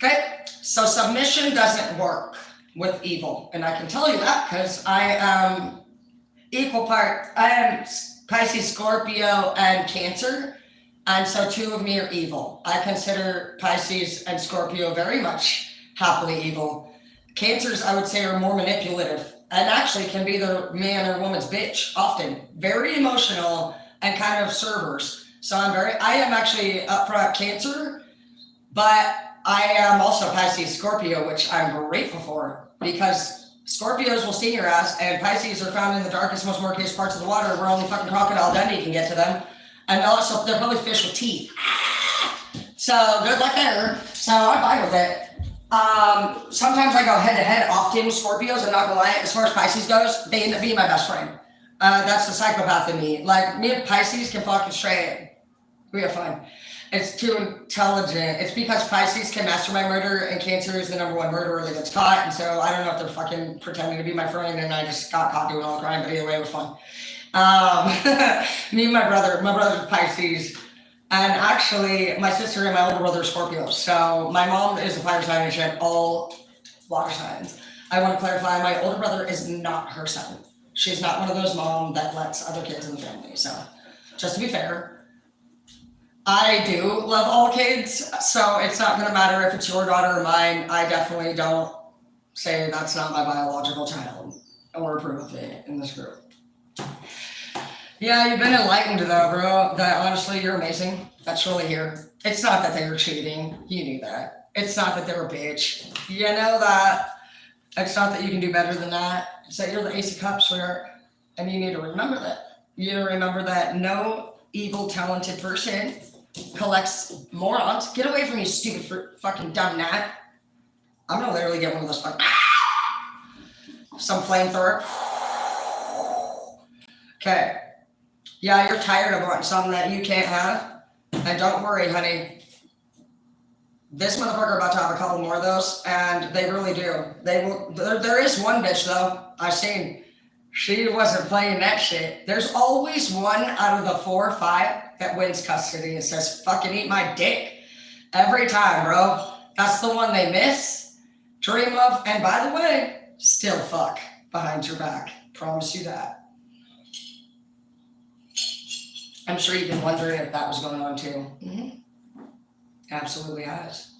Okay, so submission doesn't work with evil. And I can tell you that because I am equal part, I am Pisces, Scorpio, and Cancer. And so two of me are evil. I consider Pisces and Scorpio very much happily evil. Cancers, I would say, are more manipulative and actually can be the man or woman's bitch often. Very emotional and kind of servers. So I am actually upfront Cancer, but I am also Pisces Scorpio, which I'm grateful for because Scorpios will sting your ass and Pisces are found in the darkest, most murkiest parts of the water where only fucking Crocodile Dundee can get to them. And also, they're probably fish with teeth. So good luck there. So I'm fine with it. Sometimes I go head to head, often Scorpios, I'm not gonna lie, as far as Pisces goes, they end up being my best friend. That's the psychopath in me. Like, me and Pisces can fucking straight. We have fun. It's too intelligent. It's because Pisces can mastermind murder and Cancer is the #1 murderer that gets caught. And so I don't know if they're fucking pretending to be my friend and I just got caught doing all the crime, but either way, it was fun. Me and my brother's Pisces. And actually, my sister and my older brother are Scorpios. So my mom is a fire sign and she had all water signs. I want to clarify, my older brother is not her son. She's not one of those moms that lets other kids in the family. So just to be fair, I do love all kids. So it's not going to matter if it's your daughter or mine. I definitely don't say that's not my biological child or approve of it in this group. Yeah, you've been enlightened though, bro. That honestly, you're amazing. That's really here. It's not that they were cheating. You knew that. It's not that they were a bitch. You know that. It's not that you can do better than that. It's that you're the Ace of Cups, sweetheart. And you need to remember that. You need to remember that no evil, talented person collects morons. Get away from me, stupid fucking dumb gnat. I'm gonna literally get one of those fucking some flamethrower. Okay. Yeah, you're tired of wanting something that you can't have. And don't worry, honey. This motherfucker about to have a couple more of those, and they really do. They will. There is one bitch though. I've seen. She wasn't playing that shit. There's always one out of the 4 or 5 that wins custody and says, "Fucking eat my dick," every time, bro. That's the one they miss, dream of, and by the way, still fuck behind your back. Promise you that. I'm sure you've been wondering if that was going on too. Mm-hmm. Absolutely has.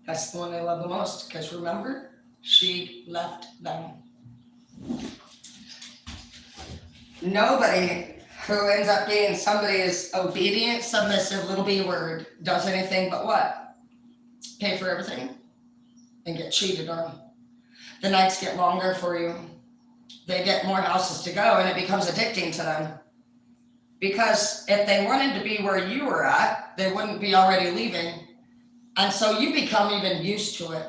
That's the one they love the most because remember, she left them. Nobody who ends up being somebody's obedient, submissive little B word does anything but what? Pay for everything and get cheated on. The nights get longer for you. They get more houses to go and it becomes addicting to them. Because if they wanted to be where you were at, they wouldn't be already leaving. And so you become even used to it,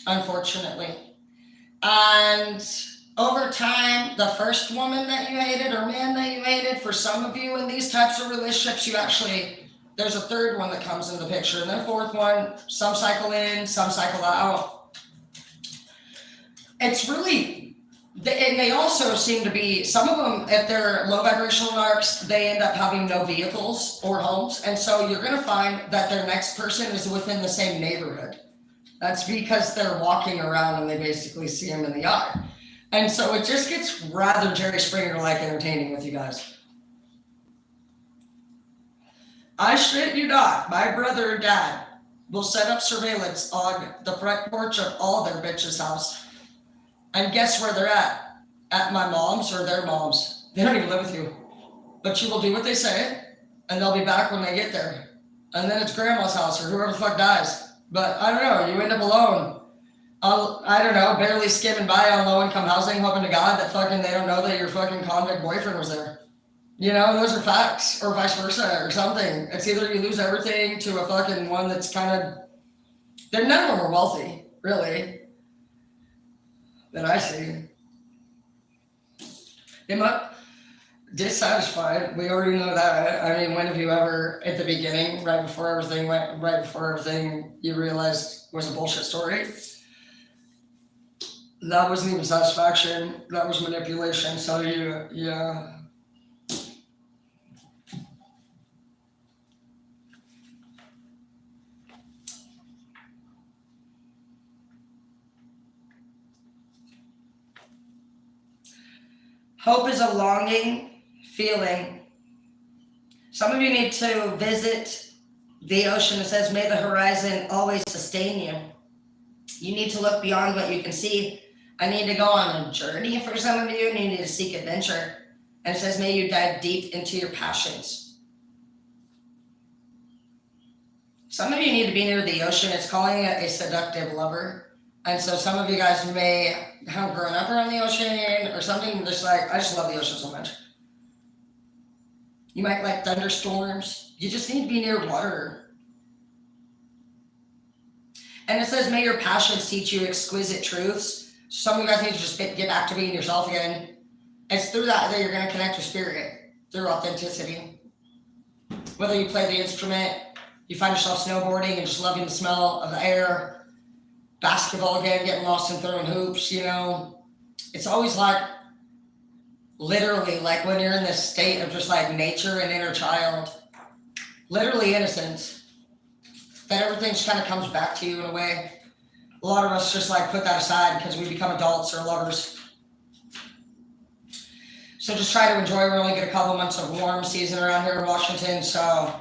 unfortunately. And over time, the first woman that you hated or man that you hated, for some of you in these types of relationships, there's a third one that comes in the picture. And then a fourth one, some cycle in, some cycle out. It's really... And they also seem to be, some of them, if they're low vibrational narcs, they end up having no vehicles or homes. And so you're going to find that their next person is within the same neighborhood. That's because they're walking around and they basically see them in the yard. And so it just gets rather Jerry Springer-like entertaining with you guys. I shit you not, my brother or dad will set up surveillance on the front porch of all their bitches' house. And guess where they're at? At my mom's or their mom's. They don't even live with you. But you will do what they say, and they'll be back when they get there. And then it's grandma's house or whoever the fuck dies. But I don't know, you end up alone. I don't know, barely skimming by on low-income housing, hoping to God that fucking they don't know that your fucking convict boyfriend was there. You know, those are facts, or vice versa, or something. It's either you lose everything to a fucking one that's kind of... None of them are wealthy, really. That I see. They might dissatisfied. We already know that. I mean, when have you ever, at the beginning, right before everything you realized was a bullshit story? That wasn't even satisfaction. That was manipulation. So yeah. Hope is a longing feeling. Some of you need to visit the ocean. It says, may the horizon always sustain you. You need to look beyond what you can see. I need to go on a journey for some of you, and you need to seek adventure. And it says, may you dive deep into your passions. Some of you need to be near the ocean. It's calling it a seductive lover. And so some of you guys may have grown up around the ocean or something, just like, I just love the ocean so much. You might like thunderstorms. You just need to be near water. And it says, may your passions teach you exquisite truths. Some of you guys need to just get back to being yourself again. It's through that you're going to connect with spirit, through authenticity. Whether you play the instrument, you find yourself snowboarding and just loving the smell of the air, basketball again, getting lost and throwing hoops, you know. It's always like, literally, like when you're in this state of just like nature and inner child, literally innocence, that everything just kind of comes back to you in a way. A lot of us just like put that aside because we become adults or lovers. So just try to enjoy. We only get a couple months of warm season around here in Washington, so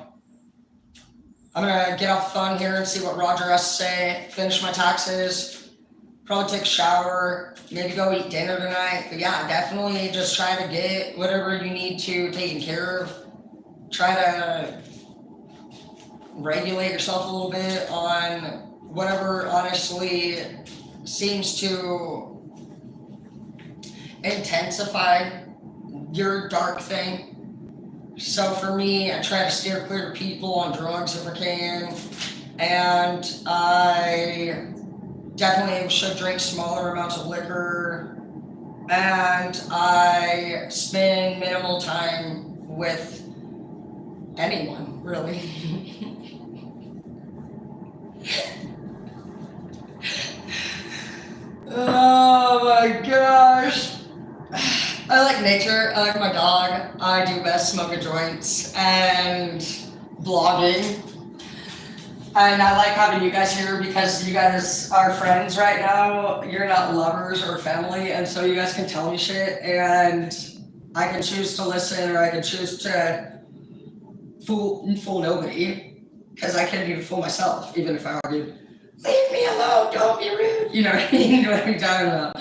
I'm gonna get off the phone here and see what Roger has to say, finish my taxes, probably take a shower, maybe go eat dinner tonight. But yeah, definitely just try to get whatever you need to taken care of. Try to regulate yourself a little bit on whatever honestly seems to intensify your dark thing. So for me, I try to steer clear of people on drugs if I can, and I definitely should drink smaller amounts of liquor, and I spend minimal time with anyone, really. Oh my gosh. I like nature, I like my dog, I do best smoking joints and blogging. And I like having you guys here because you guys are friends right now. You're not lovers or family, and so you guys can tell me shit, and I can choose to listen or I can choose to fool nobody, because I can't even fool myself, even if I argue. Leave me alone, don't be rude. You know what I mean? You know what I'm talking about.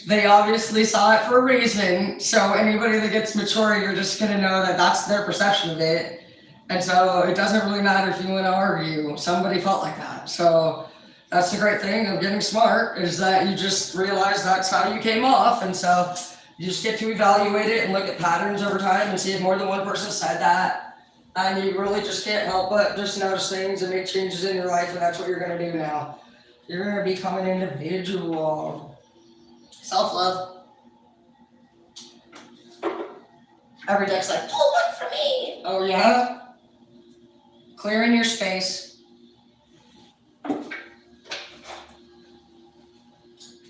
They obviously saw it for a reason, so anybody that gets mature, you're just gonna know that that's their perception of it. And so it doesn't really matter if you want to argue. Somebody felt like that. So that's the great thing of getting smart, is that you just realize that's how you came off. And so you just get to evaluate it and look at patterns over time and see if more than one person said that. And you really just can't help but just notice things and make changes in your life. And that's what you're going to do now. You're going to become an individual. Self-love. Every deck's like, pull one for me. Oh, yeah? Clearing your space.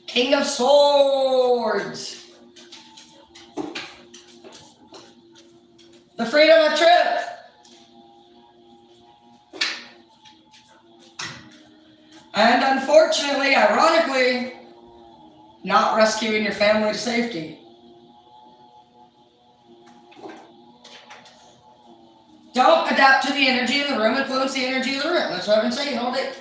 King of Swords. The freedom of truth. And unfortunately, ironically, not rescuing your family to safety. Don't adapt to the energy of the room, influence the energy of the room. That's what I've been saying all day.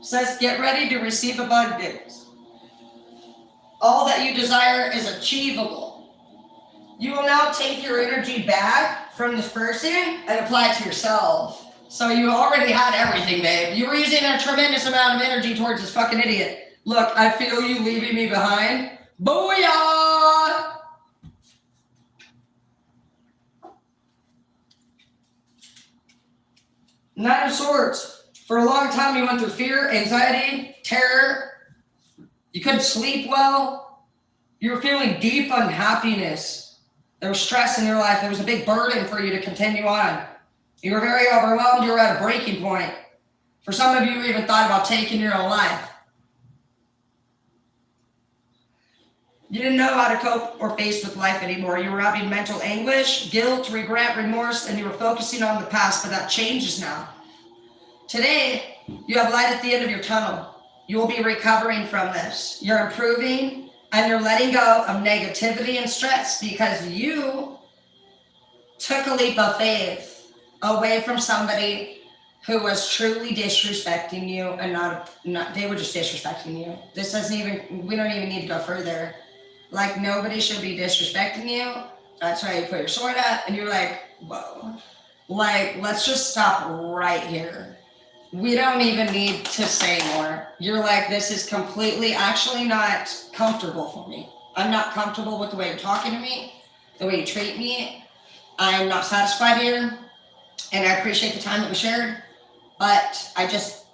It says, get ready to receive abundance. All that you desire is achievable. You will now take your energy back from this person and apply it to yourself. So you already had everything, babe. You were using a tremendous amount of energy towards this fucking idiot. Look, I feel you leaving me behind. Booyah! Nine of Swords. For a long time, you went through fear, anxiety, terror. You couldn't sleep well. You were feeling deep unhappiness. There was stress in your life. There was a big burden for you to continue on. You were very overwhelmed. You were at a breaking point. For some of you, you even thought about taking your own life. You didn't know how to cope or face with life anymore. You were having mental anguish, guilt, regret, remorse, and you were focusing on the past, but that changes now. Today, you have light at the end of your tunnel. You will be recovering from this. You're improving, And you're letting go of negativity and stress because you took a leap of faith away from somebody who was truly disrespecting you and not they were just disrespecting you. This doesn't even, we don't even need to go further. Like, nobody should be disrespecting you. That's why you put your sword up and you're like, whoa. Like, let's just stop right here. We don't even need to say more. You're like, this is completely actually not comfortable for me. I'm not comfortable with the way you're talking to me, the way you treat me. I'm not satisfied here. And I appreciate the time that we shared. But I just,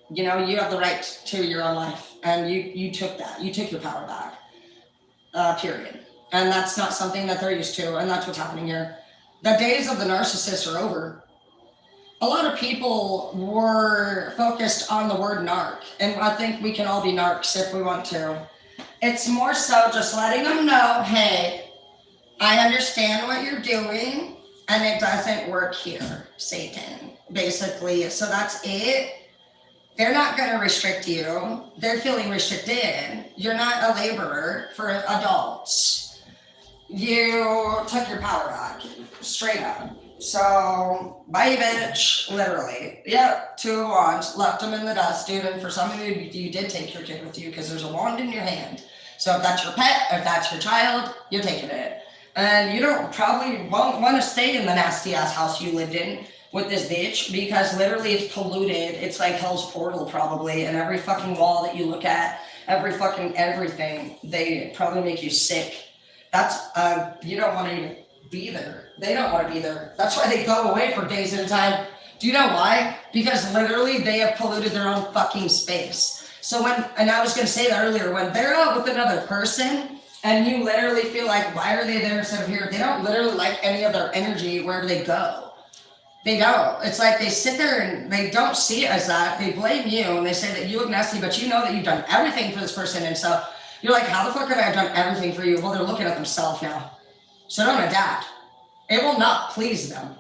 you know, you have the right to your own life. And you took that. You took your power back. Period. And that's not something that they're used to. And that's what's happening here. The days of the narcissist are over. A lot of people were focused on the word narc. And I think we can all be narcs if we want to. It's more so just letting them know, hey, I understand what you're doing. And it doesn't work here, Satan, basically. So that's it. They're not going to restrict you. They're feeling restricted. You're not a laborer for adults. You took your power back, straight up. So, bye, bitch, literally. Yep, 2 of wands, left them in the dust, dude. And for some of you did take your kid with you because there's a wand in your hand. So if that's your pet, if that's your child, you're taking it. And you probably won't want to stay in the nasty ass house you lived in with this bitch because literally it's polluted. It's like hell's portal probably. And every fucking wall that you look at, every fucking everything, they probably make you sick. That's, you don't want to even be there. They don't want to be there. That's why they go away for days at a time. Do you know why? Because literally they have polluted their own fucking space. So and I was going to say that earlier, when they're out with another person, and you literally feel like, why are they there instead of here? They don't literally like any of their energy wherever they go. They don't. It's like they sit there and they don't see it as that. They blame you and they say that you look nasty, but you know that you've done everything for this person. And so you're like, how the fuck could I have done everything for you? Well, they're looking at themselves now. So don't adapt. It will not please them.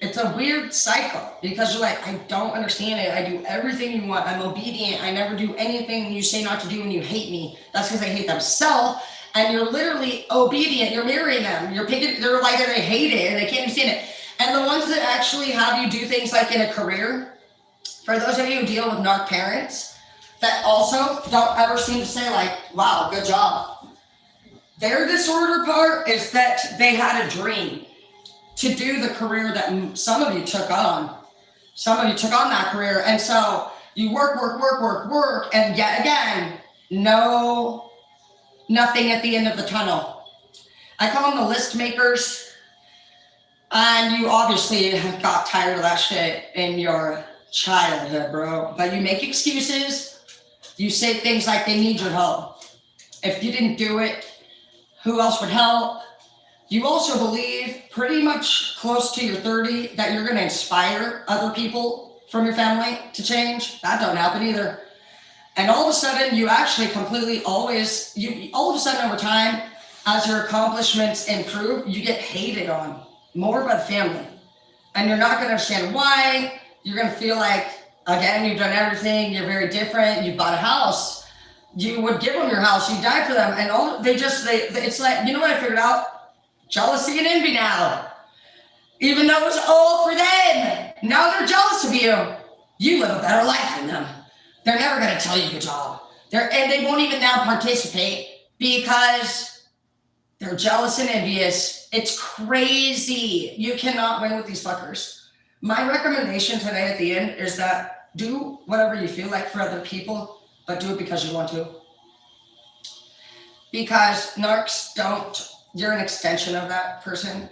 It's a weird cycle because you're like, I don't understand it. I do everything you want. I'm obedient. I never do anything you say not to do and you hate me. That's because they hate themselves. And you're literally obedient. You're mirroring them. They're like, they hate it and they can't understand it. And the ones that actually have you do things like in a career, for those of you who deal with narc parents, that also don't ever seem to say like, wow, good job. Their disorder part is that they had a dream to do the career that some of you took on. Some of you took on that career. And so you work. And yet again, nothing at the end of the tunnel. I call them the list makers. And you obviously got tired of that shit in your childhood, bro. But you make excuses. You say things like they need your help. If you didn't do it, who else would help? You also believe pretty much close to your 30 that you're going to inspire other people from your family to change. That don't happen either. And all of a sudden, you actually completely all of a sudden over time, as your accomplishments improve, you get hated on more by the family. And you're not going to understand why. You're going to feel like, again, you've done everything. You're very different. You bought a house. You would give them your house. You died for them. And it's like, you know what I figured out? Jealousy and envy now. Even though it was all for them. Now they're jealous of you. You live a better life than them. They're never going to tell you good job. And they won't even now participate because they're jealous and envious. It's crazy. You cannot win with these fuckers. My recommendation today at the end is that do whatever you feel like for other people, but do it because you want to. Because narcs don't. You're an extension of that person.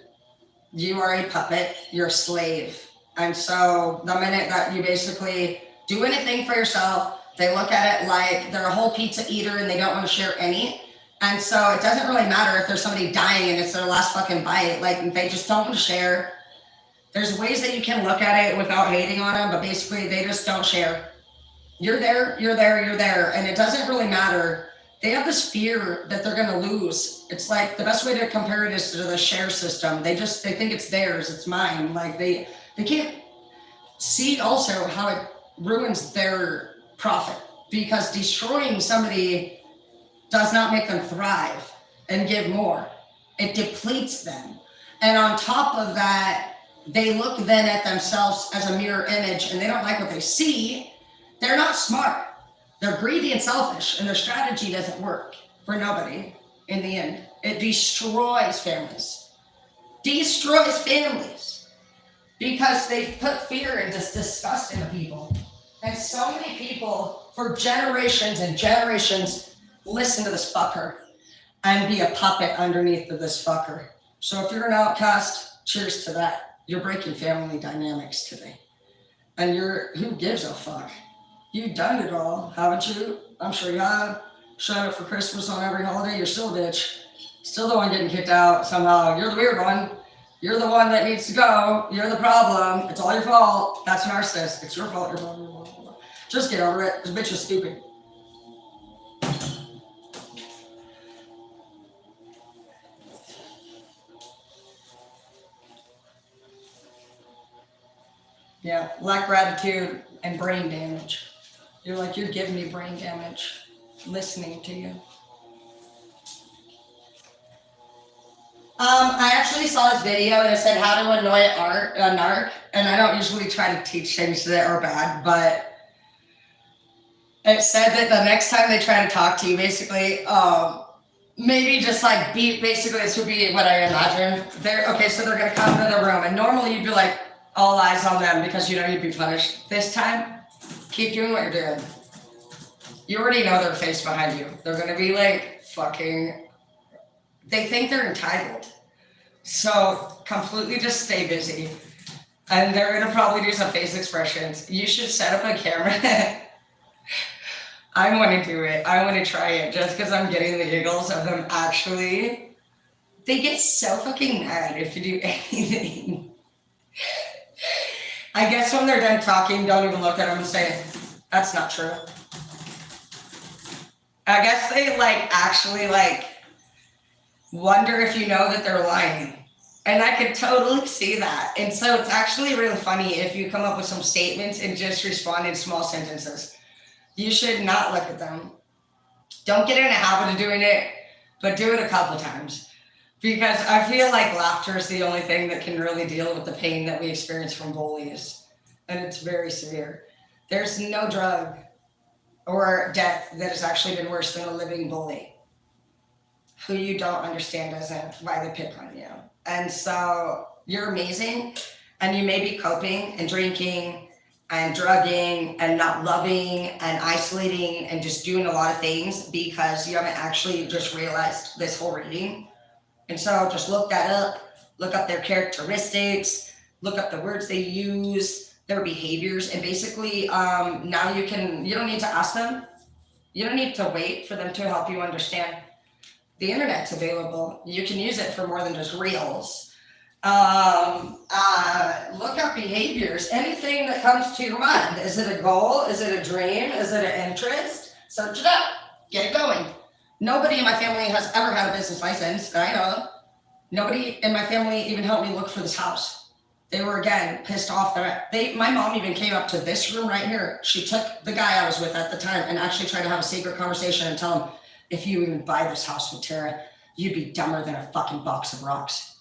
You are a puppet. You're a slave. And so the minute that you basically do anything for yourself, they look at it like they're a whole pizza eater and they don't want to share any. And so it doesn't really matter if there's somebody dying and it's their last fucking bite. Like, they just don't want to share. There's ways that you can look at it without hating on them, but basically they just don't share. You're there. And it doesn't really matter. They have this fear that they're going to lose. It's like the best way to compare it is to the share system. They think it's theirs, it's mine. Like they can't see also how it ruins their profit, because destroying somebody does not make them thrive and give more. It depletes them. And on top of that, they look then at themselves as a mirror image and they don't like what they see. They're not smart. They're greedy and selfish, and their strategy doesn't work for nobody in the end. It destroys families. Destroys families. Because they put fear and just disgust into people. And so many people, for generations and generations, listen to this fucker and be a puppet underneath of this fucker. So if you're an outcast, cheers to that. You're breaking family dynamics today. And who gives a fuck? You've done it all, haven't you? I'm sure you have. Showed up for Christmas on every holiday. You're still a bitch. Still the one getting kicked out somehow. You're the weird one. You're the one that needs to go. You're the problem. It's all your fault. That's narcissist. It's your fault. Your fault. Just get over it. This bitch is stupid. Yeah, lack gratitude and brain damage. You're like, you're giving me brain damage listening to you. I actually saw this video and it said how to annoy a narc, and I don't usually try to teach things that are bad, but it said that the next time they try to talk to you, basically, maybe just like basically this would be what I imagine. So they're gonna come into the room, and normally you'd be like, all eyes on them because you know you'd be punished. This time, keep doing what you're doing. You already know their face behind you. They're gonna be like fucking, they think they're entitled. So completely just stay busy. And they're gonna probably do some face expressions. You should set up a camera. I wanna do it. I wanna try it just because I'm getting the giggles of them actually. They get so fucking mad if you do anything. I guess when they're done talking, don't even look at them and say, that's not true. I guess they actually wonder if you know that they're lying. And I could totally see that. And so it's actually really funny if you come up with some statements and just respond in small sentences. You should not look at them. Don't get in a habit of doing it, but do it a couple times. Because I feel like laughter is the only thing that can really deal with the pain that we experience from bullies. And it's very severe. There's no drug or death that has actually been worse than a living bully who you don't understand why they pick on you. And so you're amazing, and you may be coping and drinking and drugging and not loving and isolating and just doing a lot of things because you haven't actually just realized this whole reading. And so just look that up, look up their characteristics, look up the words they use, their behaviors, and basically now you don't need to ask them. You don't need to wait for them to help you understand. The internet's available. You can use it for more than just reels. Look up behaviors, anything that comes to your mind. Is it a goal? Is it a dream? Is it an interest? Search it up, get it going. Nobody in my family has ever had a business license that I know of. Nobody in my family even helped me look for this house. They were, again, pissed off that my mom even came up to this room right here. She took the guy I was with at the time and actually tried to have a secret conversation and tell him, if you even buy this house with Tara, you'd be dumber than a fucking box of rocks.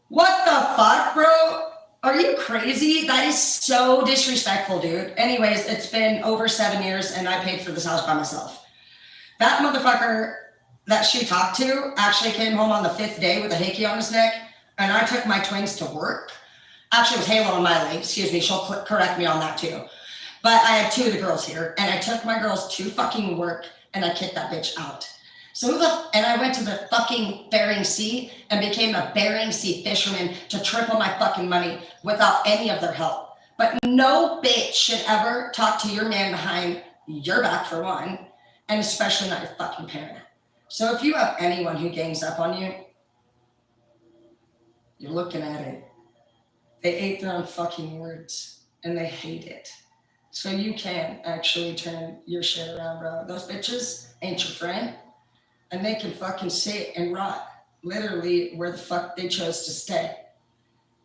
What the fuck, bro? Are you crazy? That is so disrespectful, dude. Anyways, it's been over 7 years and I paid for this house by myself. That motherfucker that she talked to actually came home on the 5th day with a hickey on his neck, and I took my twins to work. Actually, it was Halo and Miley. Excuse me, she'll correct me on that too. But I had 2 of the girls here, and I took my girls to fucking work, and I kicked that bitch out. And I went to the fucking Bering Sea and became a Bering Sea fisherman to triple my fucking money without any of their help. But no bitch should ever talk to your man behind your back, for one, and especially not your fucking parent. So if you have anyone who gangs up on you, you're looking at it. They ate their own fucking words and they hate it. So you can actually turn your shit around, bro. Those bitches ain't your friend, and they can fucking sit and rot literally where the fuck they chose to stay.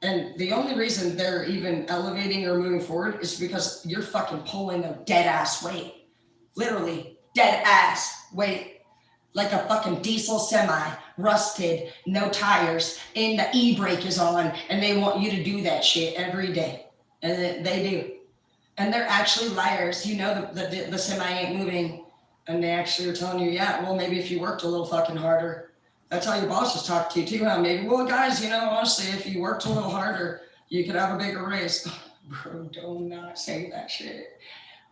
And the only reason they're even elevating or moving forward is because you're fucking pulling a dead ass weight. Literally, dead ass weight. like a fucking diesel semi, rusted, no tires, and the e-brake is on, and they want you to do that shit every day. And they do. And they're actually liars. You know the semi ain't moving. And they actually are telling you, yeah, well, maybe if you worked a little fucking harder. That's how your bosses talk to you too, huh? Maybe, well, guys, you know, honestly, if you worked a little harder, you could have a bigger raise. Bro, do not say that shit.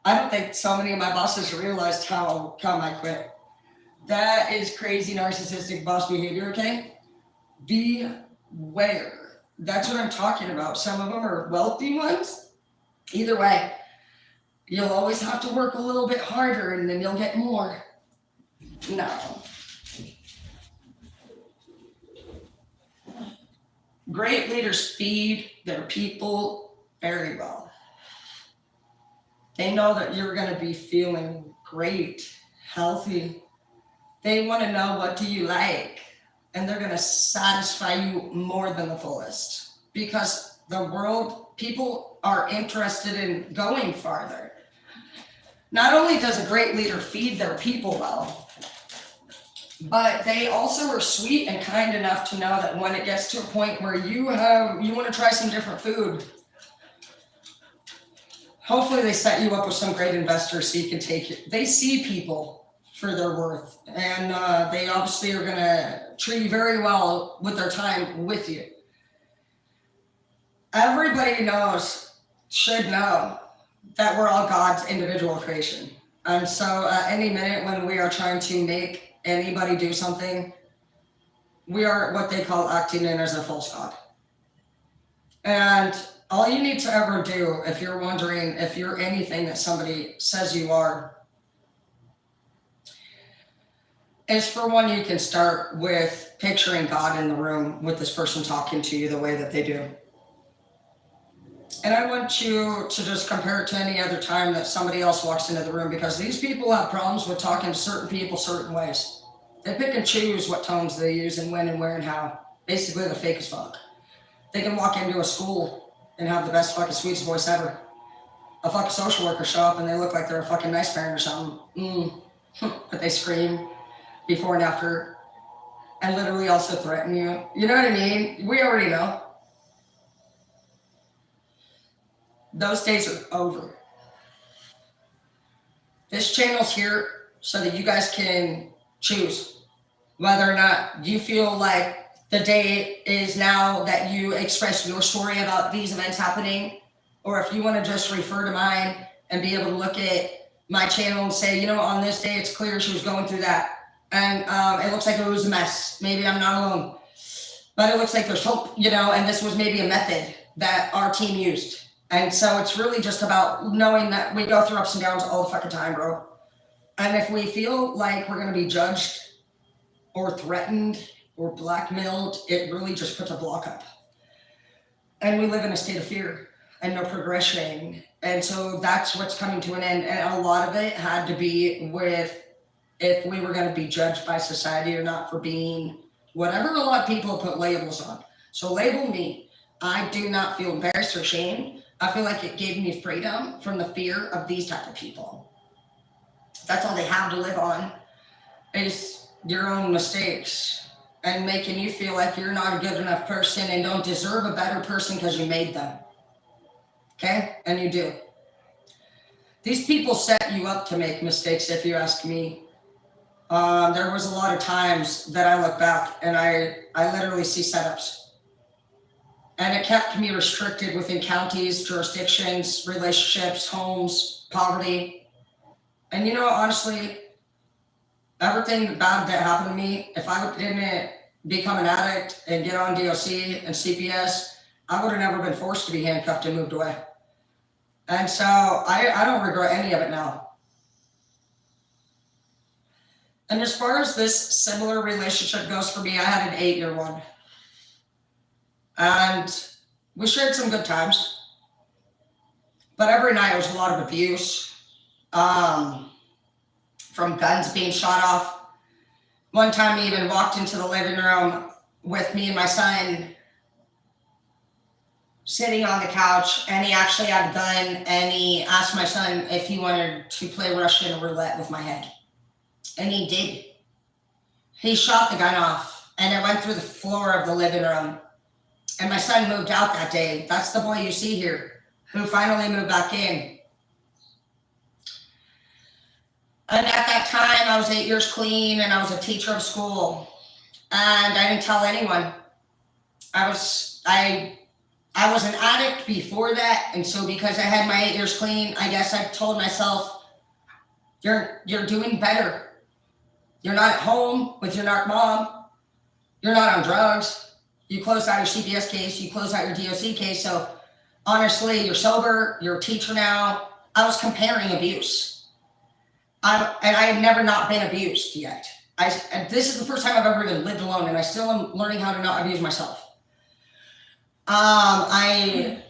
I don't think so many of my bosses realized how come I quit. That is crazy narcissistic boss behavior, okay? Beware. That's what I'm talking about. Some of them are wealthy ones. Either way, you'll always have to work a little bit harder and then you'll get more. No. Great leaders feed their people very well. They know that you're going to be feeling great, healthy. They want to know, what do you like? And they're going to satisfy you more than the fullest, because the world, people are interested in going farther. Not only does a great leader feed their people well, but they also are sweet and kind enough to know that when it gets to a point where you want to try some different food, hopefully they set you up with some great investors so you can take it. They see people for their worth, and they obviously are going to treat you very well with their time with you. Everybody should know that we're all God's individual creation. And so at any minute when we are trying to make anybody do something, we are what they call acting in as a false God. And all you need to ever do, if you're wondering if you're anything that somebody says you are, is for one, you can start with picturing God in the room with this person talking to you the way that they do. And I want you to just compare it to any other time that somebody else walks into the room, because these people have problems with talking to certain people certain ways. They pick and choose what tones they use and when and where and how. Basically, they're fake as fuck. They can walk into a school and have the best fucking sweetest voice ever. A fucking social worker show up and they look like they're a fucking nice parent or something. But they scream before and after and literally also threaten you. You know what I mean? We already know. Those days are over. This channel's here so that you guys can choose whether or not you feel like the day is now that you express your story about these events happening, or if you want to just refer to mine and be able to look at my channel and say, you know, on this day, it's clear she was going through that. And it looks like it was a mess. Maybe I'm not alone, but it looks like there's hope, you know, and this was maybe a method that our team used. And so it's really just about knowing that we go through ups and downs all the fucking time, bro. And if we feel like we're going to be judged or threatened or blackmailed, it really just puts a block up. And we live in a state of fear and no progression. And so that's what's coming to an end. And a lot of it had to be with if we were going to be judged by society or not for being whatever a lot of people put labels on. So label me. I do not feel embarrassed or ashamed. I feel like it gave me freedom from the fear of these type of people. That's all they have to live on, is your own mistakes and making you feel like you're not a good enough person and don't deserve a better person because you made them. Okay? And you do. These people set you up to make mistakes, if you ask me. There was a lot of times that I look back and I literally see setups. And it kept me restricted within counties, jurisdictions, relationships, homes, poverty. And you know, honestly, everything bad that happened to me, if I didn't become an addict and get on DOC and CPS, I would have never been forced to be handcuffed and moved away. And so I don't regret any of it now. And as far as this similar relationship goes for me, I had an 8-year one. And we shared some good times. But every night it was a lot of abuse. From guns being shot off. One time he even walked into the living room with me and my son sitting on the couch, and he actually had a gun, and he asked my son if he wanted to play Russian roulette with my head. And he did. He shot the gun off, and it went through the floor of the living room. And my son moved out that day. That's the boy you see here, who finally moved back in. And at that time, I was 8 years clean, and I was a teacher of school. And I didn't tell anyone. I was an addict before that, and so because I had my 8 years clean, I guess I told myself, you're doing better. You're not at home with your narc mom. You're not on drugs. You closed out your CPS case. You closed out your DOC case. So honestly, you're sober. You're a teacher now. I was comparing abuse. And I had never not been abused yet. And this is the first time I've ever even lived alone, and I still am learning how to not abuse myself. I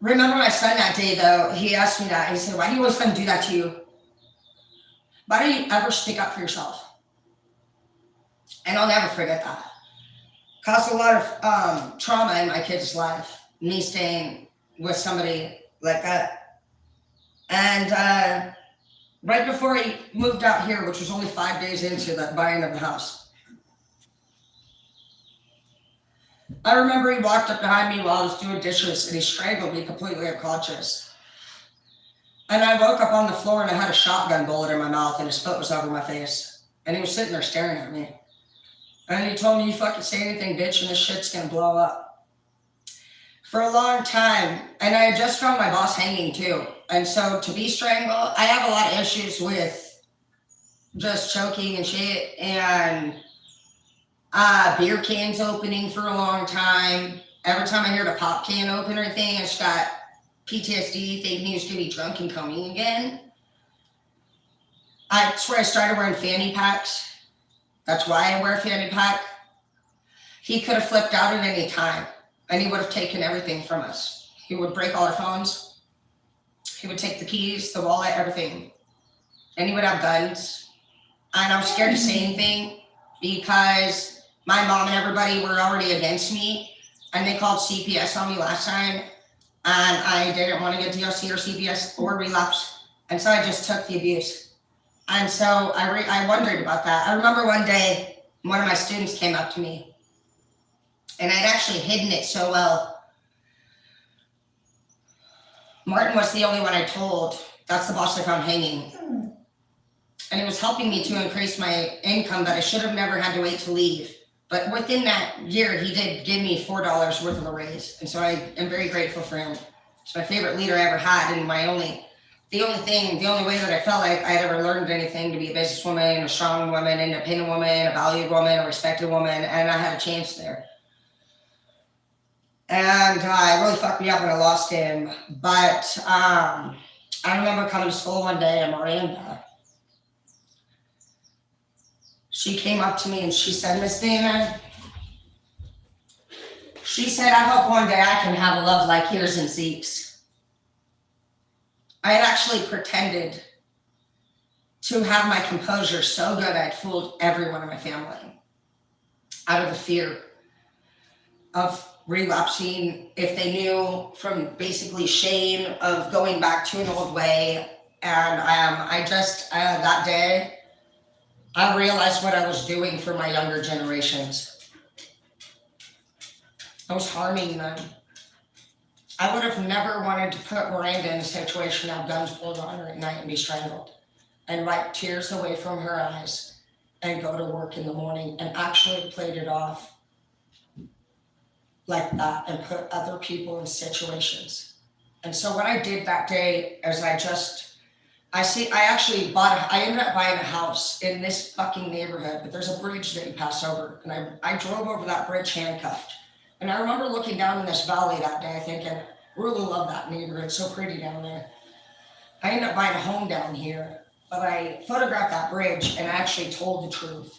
remember my son that day, though. He asked me that. He said, why do you always let him do that to you? Why don't you ever stick up for yourself? And I'll never forget that. Caused a lot of trauma in my kid's life, me staying with somebody like that. And right before he moved out here, which was only 5 days into the buying of the house, I remember he walked up behind me while I was doing dishes, and he strangled me completely unconscious. And I woke up on the floor, and I had a shotgun bullet in my mouth, and his foot was over my face. And he was sitting there staring at me. And he told me, you fucking say anything, bitch, and this shit's gonna blow up. For a long time, and I had just found my boss hanging too. And so to be strangled, I have a lot of issues with just choking and shit, and beer cans opening for a long time. Every time I hear the pop can open or anything, I just got PTSD, thinking he was gonna be drunk and coming again. That's where I started wearing fanny packs. That's why I wear a fanny pack. He could have flipped out at any time, and he would have taken everything from us. He would break all our phones. He would take the keys, the wallet, everything. And he would have guns. And I was scared to say anything because my mom and everybody were already against me, and they called CPS on me last time, and I didn't want to get DOC or CPS or relapse, and so I just took the abuse. And so I wondered about that. I remember one day, one of my students came up to me, and I'd actually hidden it so well. Martin was the only one I told. That's the boss I found hanging. And it was helping me to increase my income, but I should have never had to wait to leave. But within that year, he did give me $4 worth of a raise. And so I am very grateful for him. He's my favorite leader I ever had, and the only way that I felt like I'd ever learned anything to be a businesswoman, a strong woman, independent woman, a valued woman, a respected woman, and I had a chance there. And it really fucked me up when I lost him. But I remember coming to school one day, and Miranda, she came up to me and she said, Miss Dana, she said, I hope one day I can have a love like yours and Zeke's. I had actually pretended to have my composure so good I'd fooled everyone in my family out of the fear of relapsing if they knew, from basically shame of going back to an old way. And that day, I realized what I was doing for my younger generations. I was harming them. I would have never wanted to put Miranda in a situation to have guns pulled on her at night and be strangled and wipe tears away from her eyes and go to work in the morning, and actually played it off like that and put other people in situations. And so what I did that day is I ended up buying a house in this fucking neighborhood, but there's a bridge that you pass over, and I drove over that bridge handcuffed. And I remember looking down in this valley that day thinking, really love that neighborhood, it's so pretty down there. I ended up buying a home down here, but I photographed that bridge and I actually told the truth.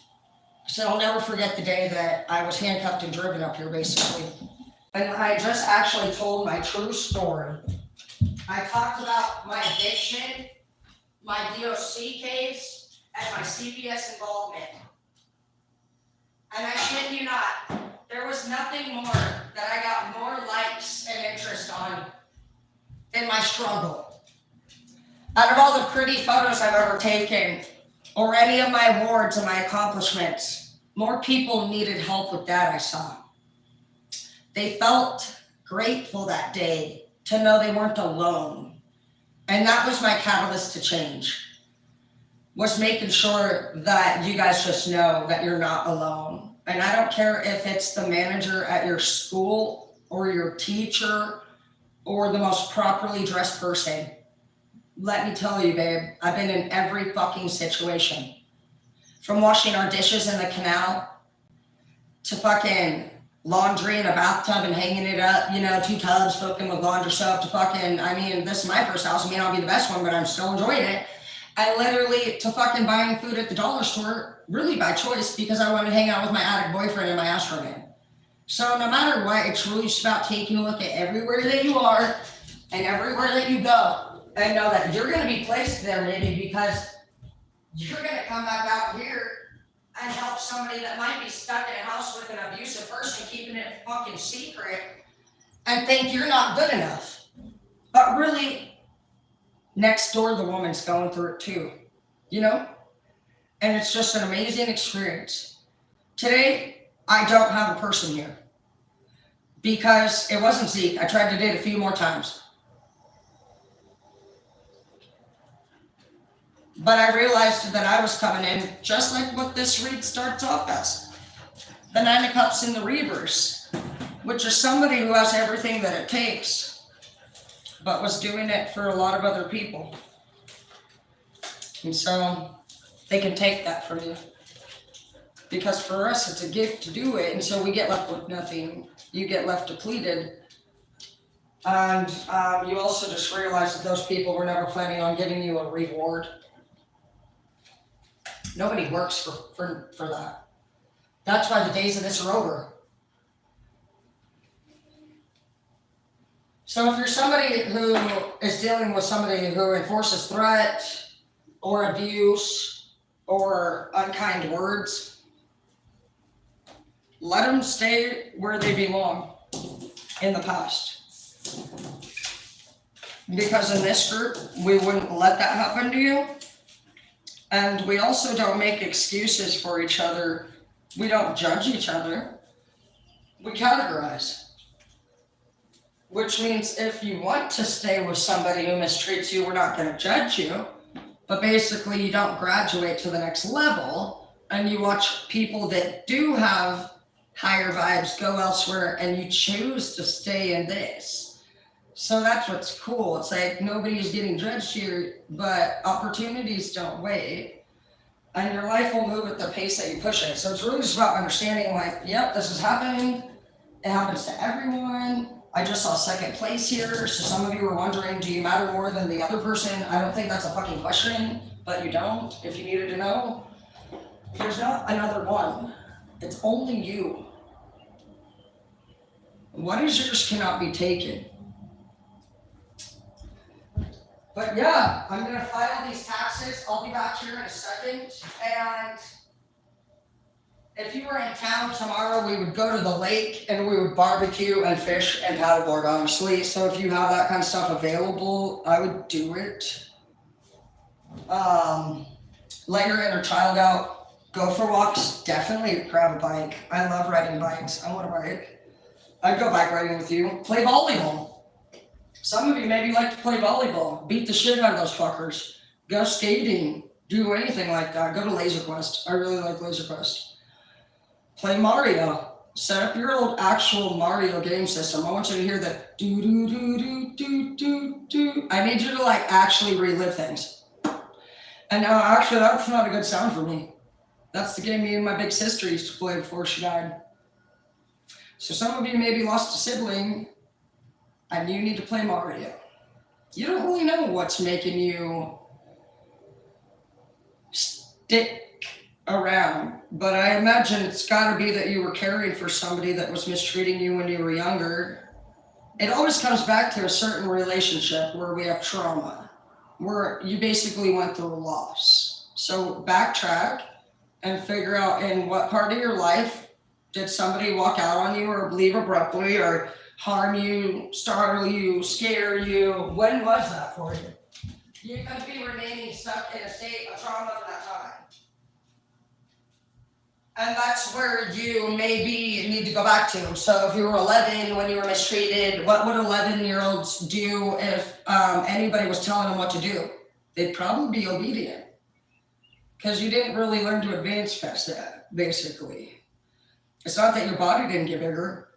I said, I'll never forget the day that I was handcuffed and driven up here, basically. And I just actually told my true story. I talked about my addiction, my DOC case, and my CPS involvement. And I shit you not, there was nothing more that I got more likes and interest on than my struggle. Out of all the pretty photos I've ever taken, or any of my awards and my accomplishments. More people needed help with that, I saw. They felt grateful that day to know they weren't alone. And that was my catalyst to change, was making sure that you guys just know that you're not alone. And I don't care if it's the manager at your school or your teacher or the most properly dressed person. Let me tell you, babe, I've been in every fucking situation. From washing our dishes in the canal to fucking laundry in a bathtub and hanging it up, 2 tubs fucking with laundry soap to fucking, this is my first house. It may not be the best one, but I'm still enjoying it. And literally to fucking buying food at the dollar store, really by choice, because I wanted to hang out with my addict boyfriend and my Astro man. So no matter what, it's really just about taking a look at everywhere that you are and everywhere that you go and know that you're going to be placed there maybe because you're going to come back out here and help somebody that might be stuck in a house with an abusive person, keeping it fucking secret, and think you're not good enough. But really, next door, the woman's going through it too, And it's just an amazing experience. Today, I don't have a person here because it wasn't Zeke. I tried to date a few more times. But I realized that I was coming in just like what this read starts off as. The 9 of Cups in the reverse, which is somebody who has everything that it takes, but was doing it for a lot of other people. And so they can take that from you. Because for us, it's a gift to do it, and so we get left with nothing. You get left depleted. And you also just realize that those people were never planning on giving you a reward. Nobody works for that. That's why the days of this are over. So if you're somebody who is dealing with somebody who enforces threat or abuse or unkind words, let them stay where they belong in the past. Because in this group, we wouldn't let that happen to you. And we also don't make excuses for each other. We don't judge each other. We categorize. Which means if you want to stay with somebody who mistreats you, we're not going to judge you. But basically, you don't graduate to the next level. And you watch people that do have higher vibes go elsewhere, and you choose to stay in this. So that's what's cool. It's like nobody's getting judged here, but opportunities don't wait. And your life will move at the pace that you push it. So it's really just about understanding yep, this is happening. It happens to everyone. I just saw second place here. So some of you were wondering, do you matter more than the other person? I don't think that's a fucking question, but you don't, if you needed to know. There's not another one. It's only you. What is yours cannot be taken. But yeah, I'm going to file these taxes. I'll be back here in a second. And if you were in town tomorrow, we would go to the lake and we would barbecue and fish and paddleboard, honestly. So if you have that kind of stuff available, I would do it. Let your inner child out. Go for walks. Definitely grab a bike. I love riding bikes. I want a bike. I'd go bike riding with you. Play volleyball. Some of you maybe like to play volleyball. Beat the shit out of those fuckers. Go skating. Do anything like that. Go to Laser Quest. I really like Laser Quest. Play Mario. Set up your old actual Mario game system. I want you to hear the do do do do do do do. I need you to actually relive things. And actually that's not a good sound for me. That's the game me and my big sister used to play before she died. So some of you maybe lost a sibling and you need to play Mario. You don't really know what's making you stick around, but I imagine it's got to be that you were caring for somebody that was mistreating you when you were younger. It always comes back to a certain relationship where we have trauma, where you basically went through a loss. So backtrack and figure out in what part of your life did somebody walk out on you or leave abruptly or harm you, startle you, scare you. When was that for you? You could be remaining stuck in a state of trauma for that time. And that's where you maybe need to go back to. So if you were 11 when you were mistreated, what would 11-year-olds do if anybody was telling them what to do? They'd probably be obedient. Because you didn't really learn to advance past that, basically. It's not that your body didn't get bigger.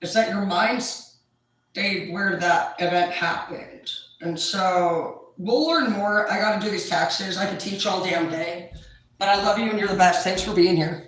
It's that your mind stayed where that event happened. And so we'll learn more. I got to do these taxes. I could teach all damn day. But I love you and you're the best. Thanks for being here.